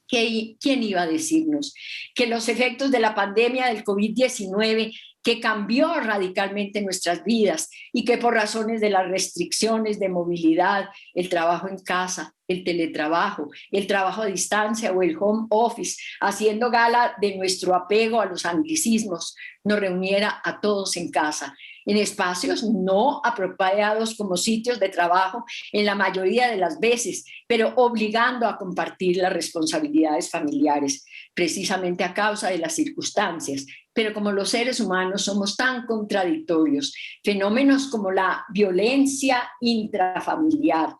¿Quién iba a decirnos que los efectos de la pandemia del COVID-19, que cambió radicalmente nuestras vidas y que por razones de las restricciones de movilidad, el trabajo en casa, el teletrabajo, el trabajo a distancia o el home office, haciendo gala de nuestro apego a los anglicismos, nos reuniera a todos en casa, en espacios no apropiados como sitios de trabajo en la mayoría de las veces, pero obligando a compartir las responsabilidades familiares, precisamente a causa de las circunstancias. Pero como los seres humanos somos tan contradictorios, fenómenos como la violencia intrafamiliar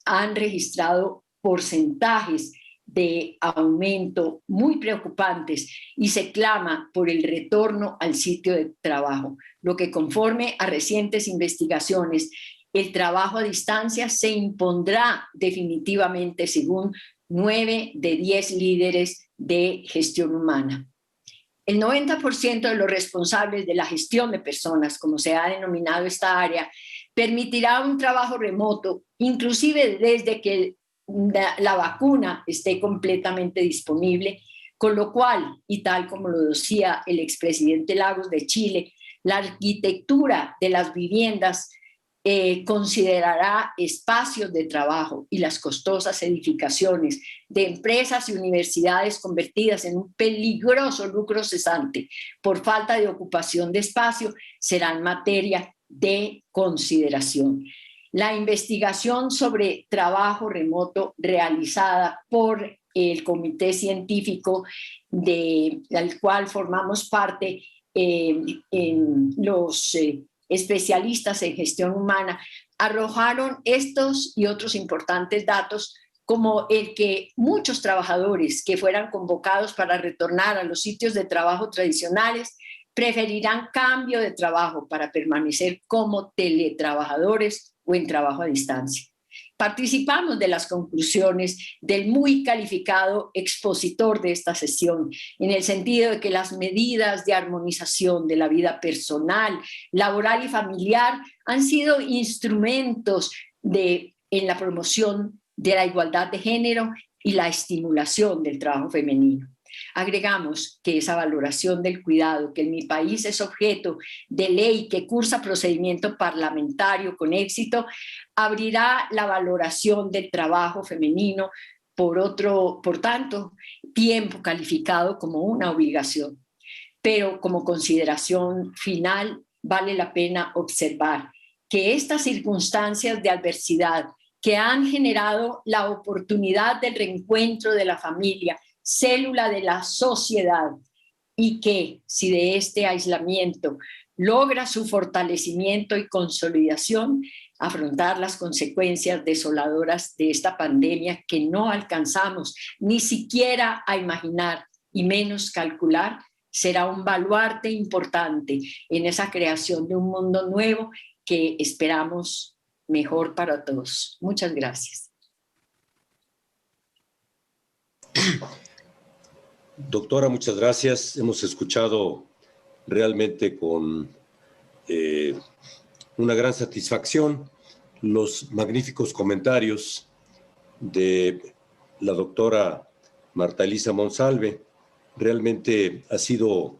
han registrado porcentajes de aumento muy preocupantes y se clama por el retorno al sitio de trabajo, lo que conforme a recientes investigaciones, el trabajo a distancia se impondrá definitivamente según 9 de 10 líderes de gestión humana. El 90% de los responsables de la gestión de personas, como se ha denominado esta área, permitirá un trabajo remoto, inclusive desde que la vacuna esté completamente disponible, con lo cual, y tal como lo decía el expresidente Lagos de Chile, la arquitectura de las viviendas considerará espacios de trabajo y las costosas edificaciones de empresas y universidades convertidas en un peligroso lucro cesante por falta de ocupación de espacio serán materia de consideración. La investigación sobre trabajo remoto realizada por el comité científico del cual formamos parte en los especialistas en gestión humana, arrojaron estos y otros importantes datos, como el que muchos trabajadores que fueran convocados para retornar a los sitios de trabajo tradicionales preferirán cambio de trabajo para permanecer como teletrabajadores o en trabajo a distancia. Participamos de las conclusiones del muy calificado expositor de esta sesión, en el sentido de que las medidas de armonización de la vida personal, laboral y familiar han sido instrumentos en la promoción de la igualdad de género y la estimulación del trabajo femenino. Agregamos que esa valoración del cuidado, que en mi país es objeto de ley que cursa procedimiento parlamentario con éxito, abrirá la valoración del trabajo femenino por tanto, tiempo calificado como una obligación. Pero como consideración final, vale la pena observar que estas circunstancias de adversidad que han generado la oportunidad del reencuentro de la familia, célula de la sociedad, y que si de este aislamiento logra su fortalecimiento y consolidación, afrontar las consecuencias desoladoras de esta pandemia que no alcanzamos ni siquiera a imaginar y menos calcular, será un baluarte importante en esa creación de un mundo nuevo que esperamos mejor para todos. Muchas gracias.
Doctora, muchas gracias. Hemos escuchado realmente con una gran satisfacción los magníficos comentarios de la doctora Marta Elisa Monsalve. Realmente ha sido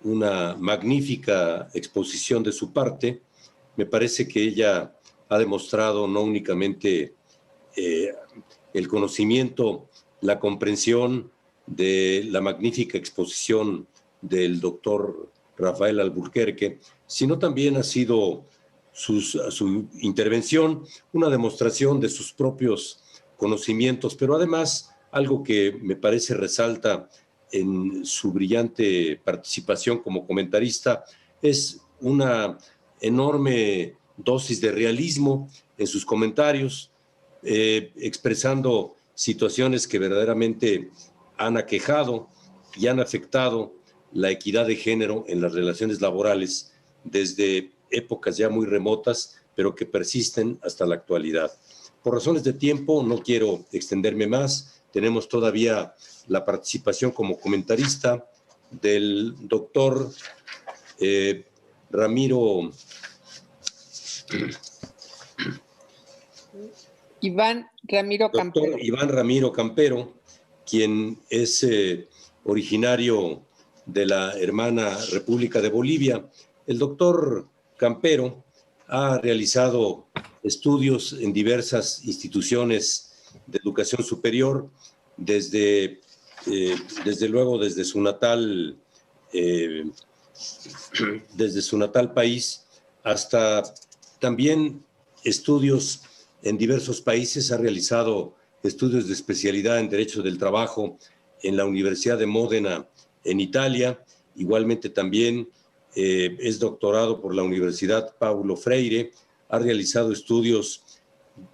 una magnífica exposición de su parte. Me parece que ella ha demostrado no únicamente el conocimiento, la comprensión de la magnífica exposición del doctor Rafael Alburquerque, sino también ha sido su intervención una demostración de sus propios conocimientos, pero además algo que me parece resalta en su brillante participación como comentarista es una enorme dosis de realismo en sus comentarios, expresando situaciones que verdaderamente han aquejado y han afectado la equidad de género en las relaciones laborales desde épocas ya muy remotas, pero que persisten hasta la actualidad. Por razones de tiempo no quiero extenderme más. Tenemos todavía la participación como comentarista del doctor
Iván Ramiro Campero.
Iván Ramiro Campero, quien es originario de la hermana República de Bolivia. El doctor Campero ha realizado estudios en diversas instituciones de educación superior, desde luego desde su natal país hasta también estudios en diversos países. Ha realizado estudios de especialidad en Derecho del Trabajo en la Universidad de Módena en Italia. Igualmente también es doctorado por la Universidad Paulo Freire. Ha realizado estudios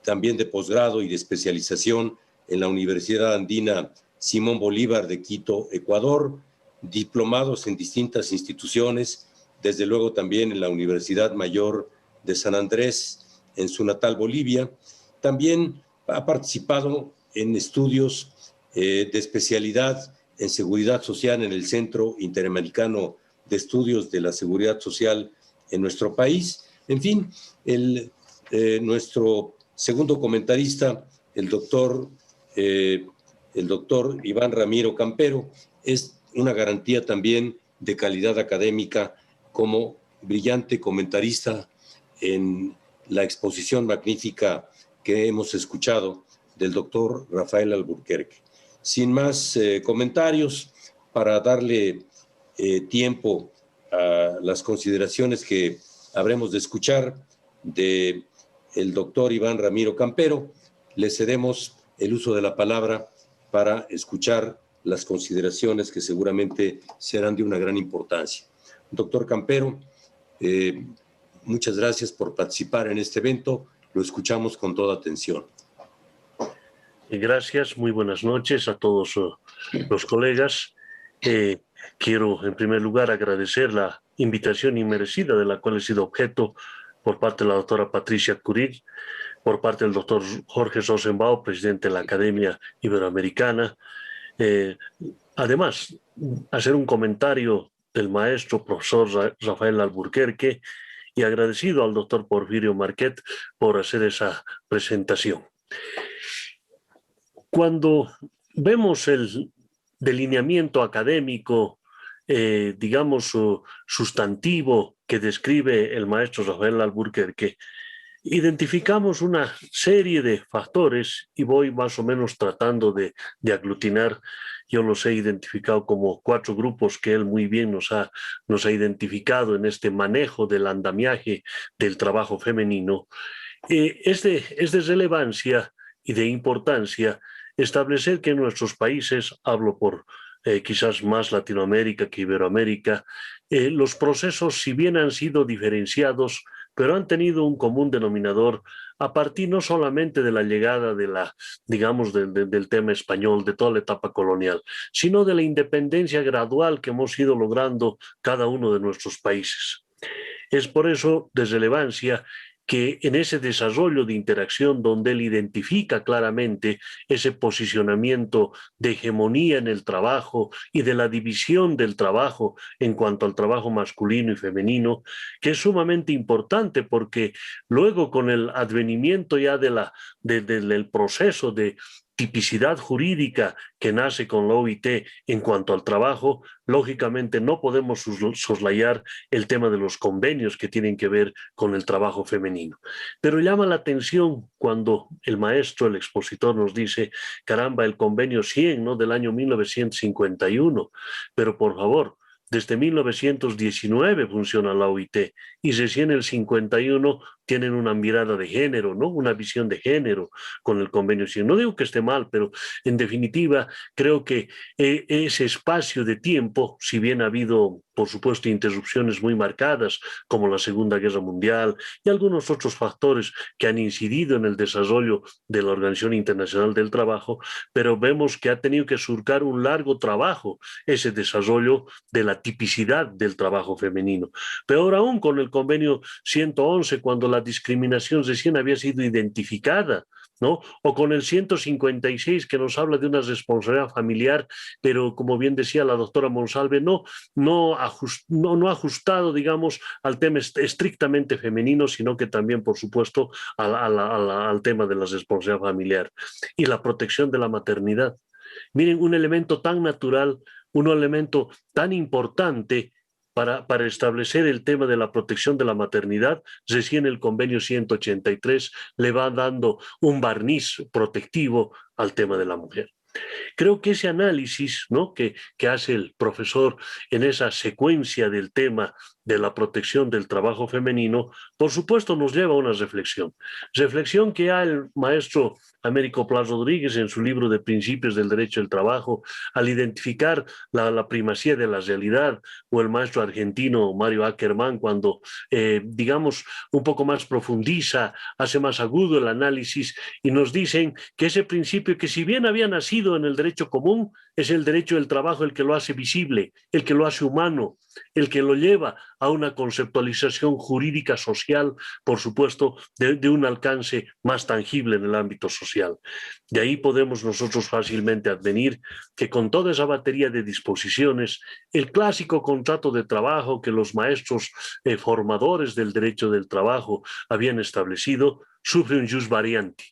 también de posgrado y de especialización en la Universidad Andina Simón Bolívar de Quito, Ecuador, diplomados en distintas instituciones, desde luego también en la Universidad Mayor de San Andrés, en su natal Bolivia. También ha participado en estudios de especialidad en seguridad social en el Centro Interamericano de Estudios de la Seguridad Social en nuestro país. En fin, nuestro segundo comentarista, el doctor Iván Ramiro Campero, es una garantía también de calidad académica como brillante comentarista en la exposición magnífica que hemos escuchado del doctor Rafael Alburquerque. Sin más comentarios, para darle tiempo a las consideraciones que habremos de escuchar del doctor Iván Ramiro Campero, le cedemos el uso de la palabra para escuchar las consideraciones que seguramente serán de una gran importancia. Doctor Campero, muchas gracias por participar en este evento. Lo escuchamos con toda atención.
Gracias, muy buenas noches a todos los colegas. Quiero, en primer lugar, agradecer la invitación inmerecida de la cual he sido objeto por parte de la doctora Patricia Curig, por parte del doctor Jorge Rosenbaum, presidente de la Academia Iberoamericana. Además, hacer un comentario del maestro profesor Rafael Alburquerque y agradecido al doctor Porfirio Marquet por hacer esa presentación. Cuando vemos el delineamiento académico, digamos, sustantivo que describe el maestro Rafael Alburquerque, identificamos una serie de factores y voy más o menos tratando de aglutinar. Yo los he identificado como 4 grupos que él muy bien nos ha identificado en este manejo del andamiaje del trabajo femenino. Es de relevancia y de importancia establecer que en nuestros países, hablo por quizás más Latinoamérica que Iberoamérica, los procesos, si bien han sido diferenciados, pero han tenido un común denominador a partir no solamente de la llegada de digamos, del tema español, de toda la etapa colonial, sino de la independencia gradual que hemos ido logrando cada uno de nuestros países. Es por eso de relevancia que en ese desarrollo de interacción donde él identifica claramente ese posicionamiento de hegemonía en el trabajo y de la división del trabajo en cuanto al trabajo masculino y femenino, que es sumamente importante porque luego con el advenimiento ya del proceso de tipicidad jurídica que nace con la OIT en cuanto al trabajo, lógicamente no podemos soslayar el tema de los convenios que tienen que ver con el trabajo femenino. Pero llama la atención cuando el maestro, el expositor nos dice, caramba, el convenio 100, ¿no?, del año 1951, pero por favor, desde 1919 funciona la OIT y recién el 51 tienen una mirada de género, ¿no?, una visión de género con el convenio 100. No digo que esté mal, pero en definitiva creo que ese espacio de tiempo, si bien ha habido, por supuesto, interrupciones muy marcadas como la Segunda Guerra Mundial y algunos otros factores que han incidido en el desarrollo de la Organización Internacional del Trabajo, pero vemos que ha tenido que surcar un largo trabajo ese desarrollo de la tipicidad del trabajo femenino. Peor aún con el convenio 111, cuando la discriminación recién había sido identificada, ¿no? O con el 156 que nos habla de una responsabilidad familiar, pero como bien decía la doctora Monsalve, no ajustado, digamos, al tema estrictamente femenino, sino que también, por supuesto, al tema de la responsabilidad familiar y la protección de la maternidad. Miren, un elemento tan natural, un elemento tan importante para establecer el tema de la protección de la maternidad, recién el convenio 183 le va dando un barniz protectivo al tema de la mujer. Creo que ese análisis, ¿no?, que hace el profesor en esa secuencia del tema de la protección del trabajo femenino, por supuesto nos lleva a una reflexión que ya el maestro Américo Plas Rodríguez en su libro de Principios del Derecho del Trabajo, al identificar la primacía de la realidad, o el maestro argentino Mario Ackerman cuando, digamos, un poco más profundiza, hace más agudo el análisis y nos dicen que ese principio que si bien había nacido en el derecho común, es el derecho del trabajo el que lo hace visible, el que lo hace humano, el que lo lleva a una conceptualización jurídica social, por supuesto, de un alcance más tangible en el ámbito social. De ahí podemos nosotros fácilmente advenir que con toda esa batería de disposiciones, el clásico contrato de trabajo que los maestros formadores del derecho del trabajo habían establecido, sufre un jus variante.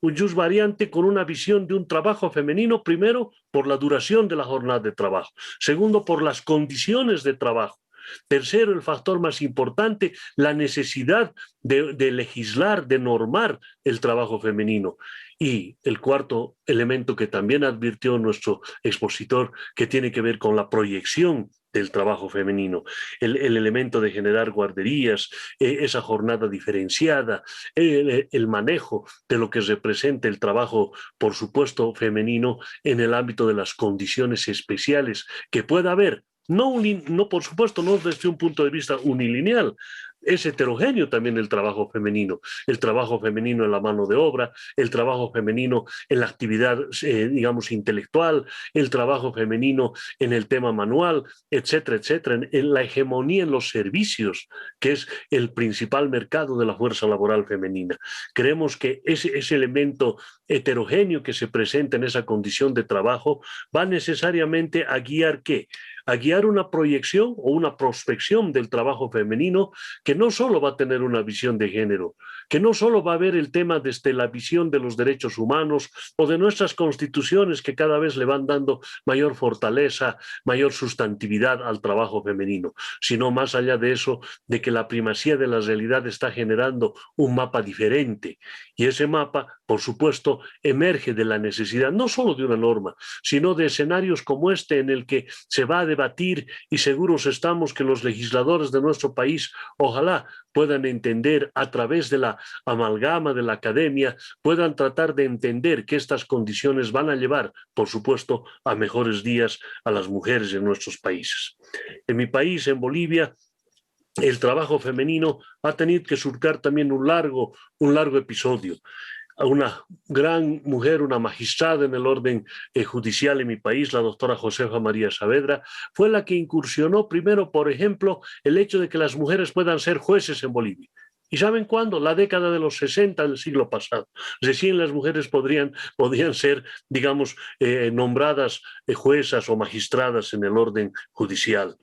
Un jus variante con una visión de un trabajo femenino, primero, por la duración de la jornada de trabajo, segundo, por las condiciones de trabajo, tercero, el factor más importante, la necesidad de legislar, de normar el trabajo femenino. Y el cuarto elemento que también advirtió nuestro expositor, que tiene que ver con la proyección del trabajo femenino, el elemento de generar guarderías, esa jornada diferenciada, el manejo de lo que representa el trabajo, por supuesto, femenino en el ámbito de las condiciones especiales que pueda haber. No, por supuesto, no desde un punto de vista unilineal. es heterogéneo también el trabajo femenino en la mano de obra, el trabajo femenino en la actividad, digamos, intelectual, el trabajo femenino en el tema manual, etcétera, etcétera, en la hegemonía en los servicios, que es el principal mercado de la fuerza laboral femenina. Creemos que ese elemento heterogéneo que se presenta en esa condición de trabajo va necesariamente a guiar ¿qué? A guiar una proyección o una prospección del trabajo femenino que no solo va a tener una visión de género, que no solo va a ver el tema desde la visión de los derechos humanos o de nuestras constituciones que cada vez le van dando mayor fortaleza, mayor sustantividad al trabajo femenino, sino más allá de eso, de que la primacía de la realidad está generando un mapa diferente. Y ese mapa, por supuesto, emerge de la necesidad no solo de una norma, sino de escenarios como este en el que se va a debatir y seguros estamos que los legisladores de nuestro país ojalá puedan entender a través de la amalgama de la academia, puedan tratar de entender que estas condiciones van a llevar, por supuesto, a mejores días a las mujeres en nuestros países. En mi país, en Bolivia, el trabajo femenino ha tenido que surcar también un largo episodio. Una gran mujer, una magistrada en el orden judicial en mi país, la doctora Josefa María Saavedra, fue la que incursionó primero, por ejemplo, el hecho de que las mujeres puedan ser jueces en Bolivia. ¿Y saben cuándo? La década de los 60 del siglo pasado. Recién las mujeres podían ser, digamos, nombradas juezas o magistradas en el orden judicial.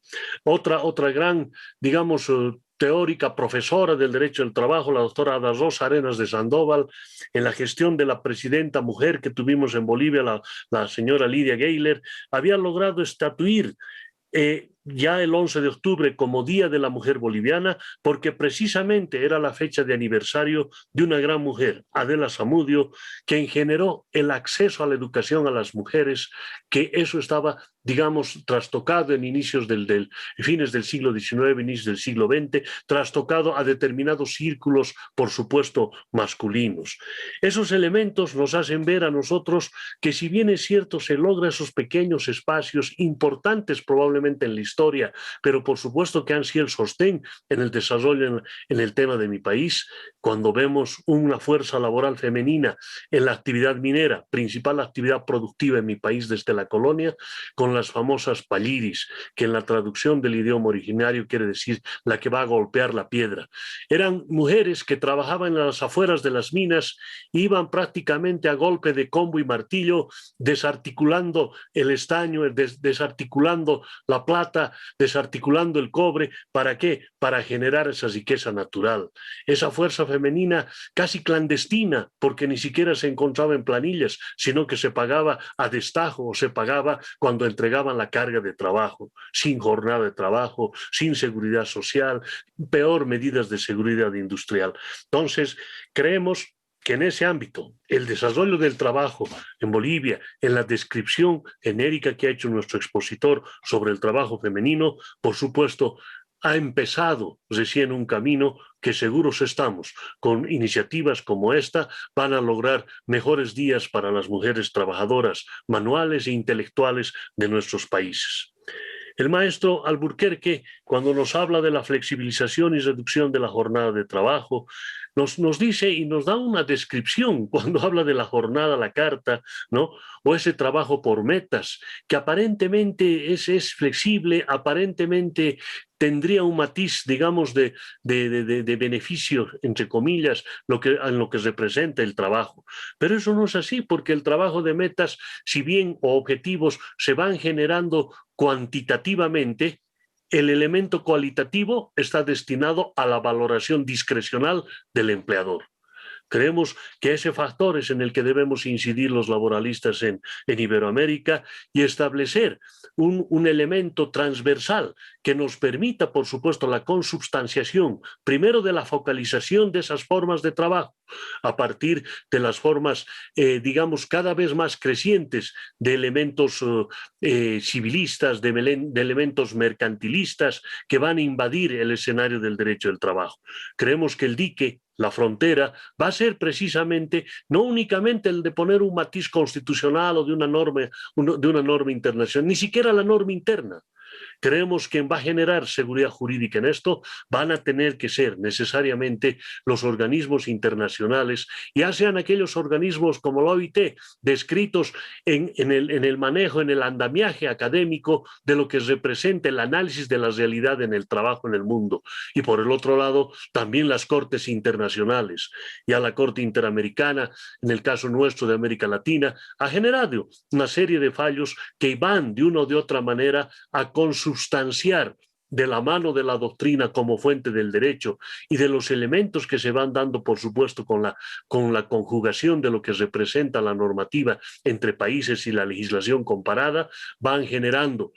Otra gran, digamos, teórica, profesora del derecho del trabajo, la doctora Ada Rosa Arenas de Sandoval, en la gestión de la presidenta mujer que tuvimos en Bolivia, la señora Lidia Geiler, había logrado estatuir ya el 11 de octubre como Día de la Mujer Boliviana, porque precisamente era la fecha de aniversario de una gran mujer, Adela Zamudio, quien generó el acceso a la educación a las mujeres, que eso estaba, digamos, trastocado en fines del siglo XIX, inicios del siglo XX, trastocado a determinados círculos, por supuesto, masculinos. Esos elementos nos hacen ver a nosotros que si bien es cierto, se logran esos pequeños espacios importantes probablemente en la historia, pero por supuesto que han sido el sostén en el desarrollo en el tema de mi país, cuando vemos una fuerza laboral femenina en la actividad minera, principal actividad productiva en mi país desde la colonia, con las famosas palliris, que en la traducción del idioma originario quiere decir la que va a golpear la piedra. Eran mujeres que trabajaban en las afueras de las minas, iban prácticamente a golpe de combo y martillo, desarticulando el estaño, desarticulando la plata, desarticulando el cobre. ¿Para qué? Para generar esa riqueza natural. Esa fuerza femenina casi clandestina, porque ni siquiera se encontraba en planillas, sino que se pagaba a destajo o se pagaba cuando entregaban la carga de trabajo, sin jornada de trabajo, sin seguridad social, peor medidas de seguridad industrial. Entonces, creemos que en ese ámbito, el desarrollo del trabajo en Bolivia, en la descripción genérica que ha hecho nuestro expositor sobre el trabajo femenino, por supuesto, ha empezado recién un camino que seguros estamos, con iniciativas como esta, van a lograr mejores días para las mujeres trabajadoras, manuales e intelectuales de nuestros países. El maestro Alburquerque, cuando nos habla de la flexibilización y reducción de la jornada de trabajo, nos dice y nos da una descripción cuando habla de la jornada, la carta, ¿no? O ese trabajo por metas, que aparentemente es flexible, aparentemente tendría un matiz, digamos, de beneficio, entre comillas, en lo que representa el trabajo. Pero eso no es así, porque el trabajo de metas, si bien o objetivos se van generando cuantitativamente, el elemento cualitativo está destinado a la valoración discrecional del empleador. Creemos que ese factor es en el que debemos incidir los laboralistas en Iberoamérica y establecer un elemento transversal que nos permita, por supuesto, la consubstanciación, primero de la focalización de esas formas de trabajo, a partir de las formas, digamos, cada vez más crecientes de elementos civilistas, de elementos mercantilistas que van a invadir el escenario del derecho del trabajo. Creemos que el dique, la frontera, va a ser precisamente no únicamente el de poner un matiz constitucional o de una norma internacional, ni siquiera la norma interna. Creemos que va a generar seguridad jurídica en esto, van a tener que ser necesariamente los organismos internacionales, ya sean aquellos organismos como la OIT, descritos en el manejo, en el andamiaje académico de lo que representa el análisis de la realidad en el trabajo en el mundo. Y por el otro lado, también las cortes internacionales. Ya la Corte Interamericana, en el caso nuestro de América Latina, ha generado una serie de fallos que van de una o de otra manera a consubstanciar de la mano de la doctrina como fuente del derecho y de los elementos que se van dando, por supuesto, con la conjugación de lo que representa la normativa entre países y la legislación comparada, van generando,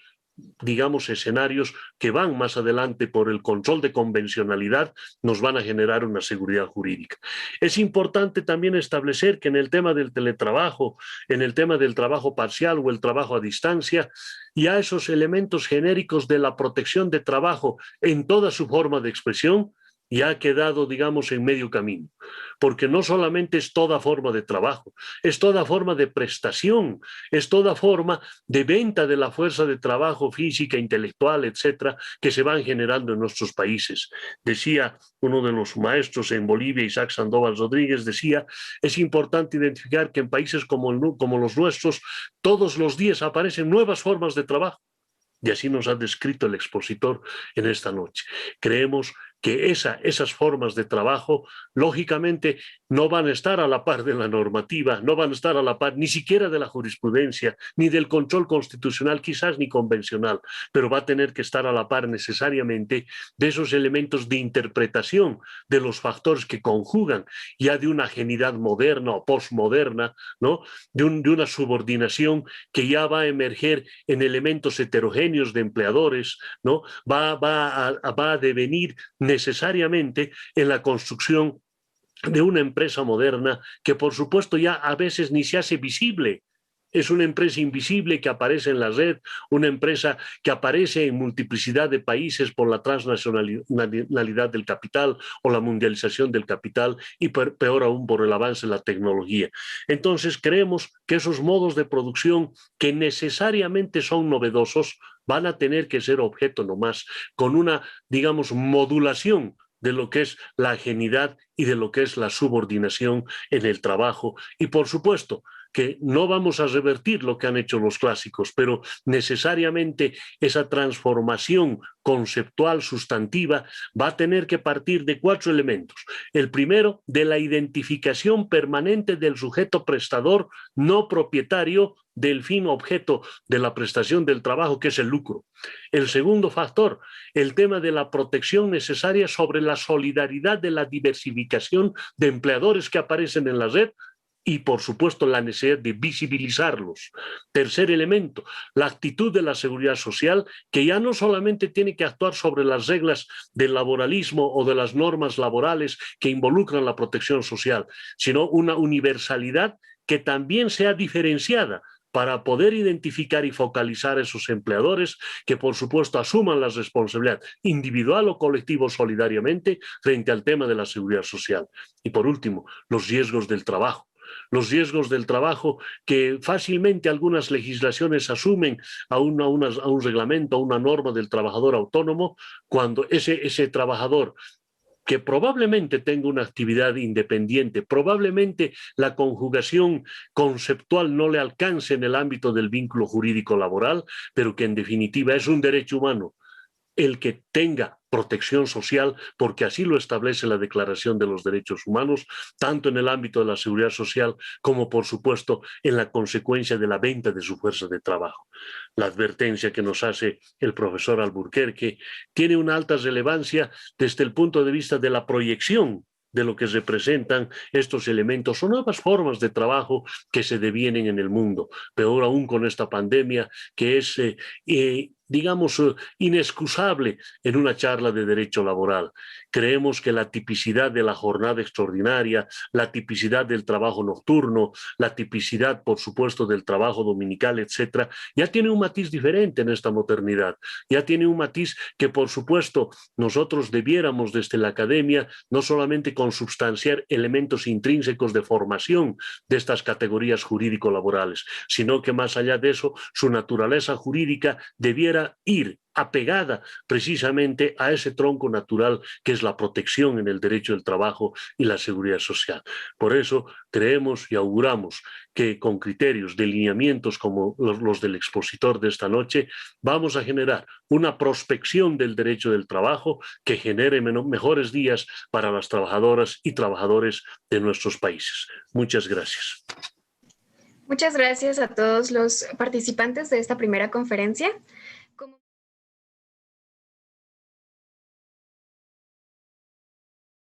digamos, escenarios que van más adelante por el control de convencionalidad, nos van a generar una seguridad jurídica. Es importante también establecer que en el tema del teletrabajo, en el tema del trabajo parcial o el trabajo a distancia, ya esos elementos genéricos de la protección de trabajo en toda su forma de expresión ya ha quedado, digamos, en medio camino, porque no solamente es toda forma de trabajo, es toda forma de prestación, es toda forma de venta de la fuerza de trabajo física, intelectual, etcétera, que se van generando en nuestros países. Decía uno de los maestros en Bolivia, Isaac Sandoval Rodríguez, decía, es importante identificar que en países como los nuestros, todos los días aparecen nuevas formas de trabajo. Y así nos ha descrito el expositor en esta noche. Creemos que esas formas de trabajo, lógicamente, no van a estar a la par de la normativa, no van a estar a la par ni siquiera de la jurisprudencia, ni del control constitucional, quizás ni convencional, pero va a tener que estar a la par necesariamente de esos elementos de interpretación de los factores que conjugan ya de una ajenidad moderna o posmoderna, ¿no? de una subordinación que ya va a emerger en elementos heterogéneos de empleadores, ¿no? va a devenir necesariamente en la construcción de una empresa moderna que por supuesto ya a veces ni se hace visible. Es una empresa invisible que aparece en la red, una empresa que aparece en multiplicidad de países por la transnacionalidad del capital o la mundialización del capital y peor aún por el avance de la tecnología. Entonces creemos que esos modos de producción que necesariamente son novedosos van a tener que ser objeto nomás con una, digamos, modulación de lo que es la ajenidad y de lo que es la subordinación en el trabajo. Y por supuesto que no vamos a revertir lo que han hecho los clásicos, pero necesariamente esa transformación conceptual, sustantiva, va a tener que partir de 4 elementos. El primero, de la identificación permanente del sujeto prestador no propietario del fin objeto de la prestación del trabajo, que es el lucro. El segundo factor, el tema de la protección necesaria sobre la solidaridad de la diversificación de empleadores que aparecen en la red, y, por supuesto, la necesidad de visibilizarlos. Tercer elemento, la actitud de la seguridad social, que ya no solamente tiene que actuar sobre las reglas del laboralismo o de las normas laborales que involucran la protección social, sino una universalidad que también sea diferenciada para poder identificar y focalizar a esos empleadores que, por supuesto, asuman la responsabilidad individual o colectivo solidariamente frente al tema de la seguridad social. Y, por último, los riesgos del trabajo. Los riesgos del trabajo que fácilmente algunas legislaciones asumen a un reglamento, a una norma del trabajador autónomo, cuando ese trabajador que probablemente tenga una actividad independiente, probablemente la conjugación conceptual no le alcance en el ámbito del vínculo jurídico laboral, pero que en definitiva es un derecho humano el que tenga protección social, porque así lo establece la Declaración de los Derechos Humanos, tanto en el ámbito de la seguridad social como, por supuesto, en la consecuencia de la venta de su fuerza de trabajo. La advertencia que nos hace el profesor Alburquerque tiene una alta relevancia desde el punto de vista de la proyección de lo que representan estos elementos o nuevas formas de trabajo que se devienen en el mundo, peor aún con esta pandemia que es digamos, inexcusable en una charla de derecho laboral. Creemos que la tipicidad de la jornada extraordinaria, la tipicidad del trabajo nocturno, la tipicidad, por supuesto, del trabajo dominical, etcétera, ya tiene un matiz diferente en esta modernidad. Ya tiene un matiz que, por supuesto, nosotros debiéramos desde la academia no solamente consubstanciar elementos intrínsecos de formación de estas categorías jurídico-laborales, sino que más allá de eso, su naturaleza jurídica debiera debiera ir apegada precisamente a ese tronco natural que es la protección en el derecho del trabajo y la seguridad social. Por eso creemos y auguramos que con criterios de lineamientos como los del expositor de esta noche, vamos a generar una prospección del derecho del trabajo que genere mejores días para las trabajadoras y trabajadores de nuestros países. Muchas gracias.
Muchas gracias a todos los participantes de esta primera conferencia.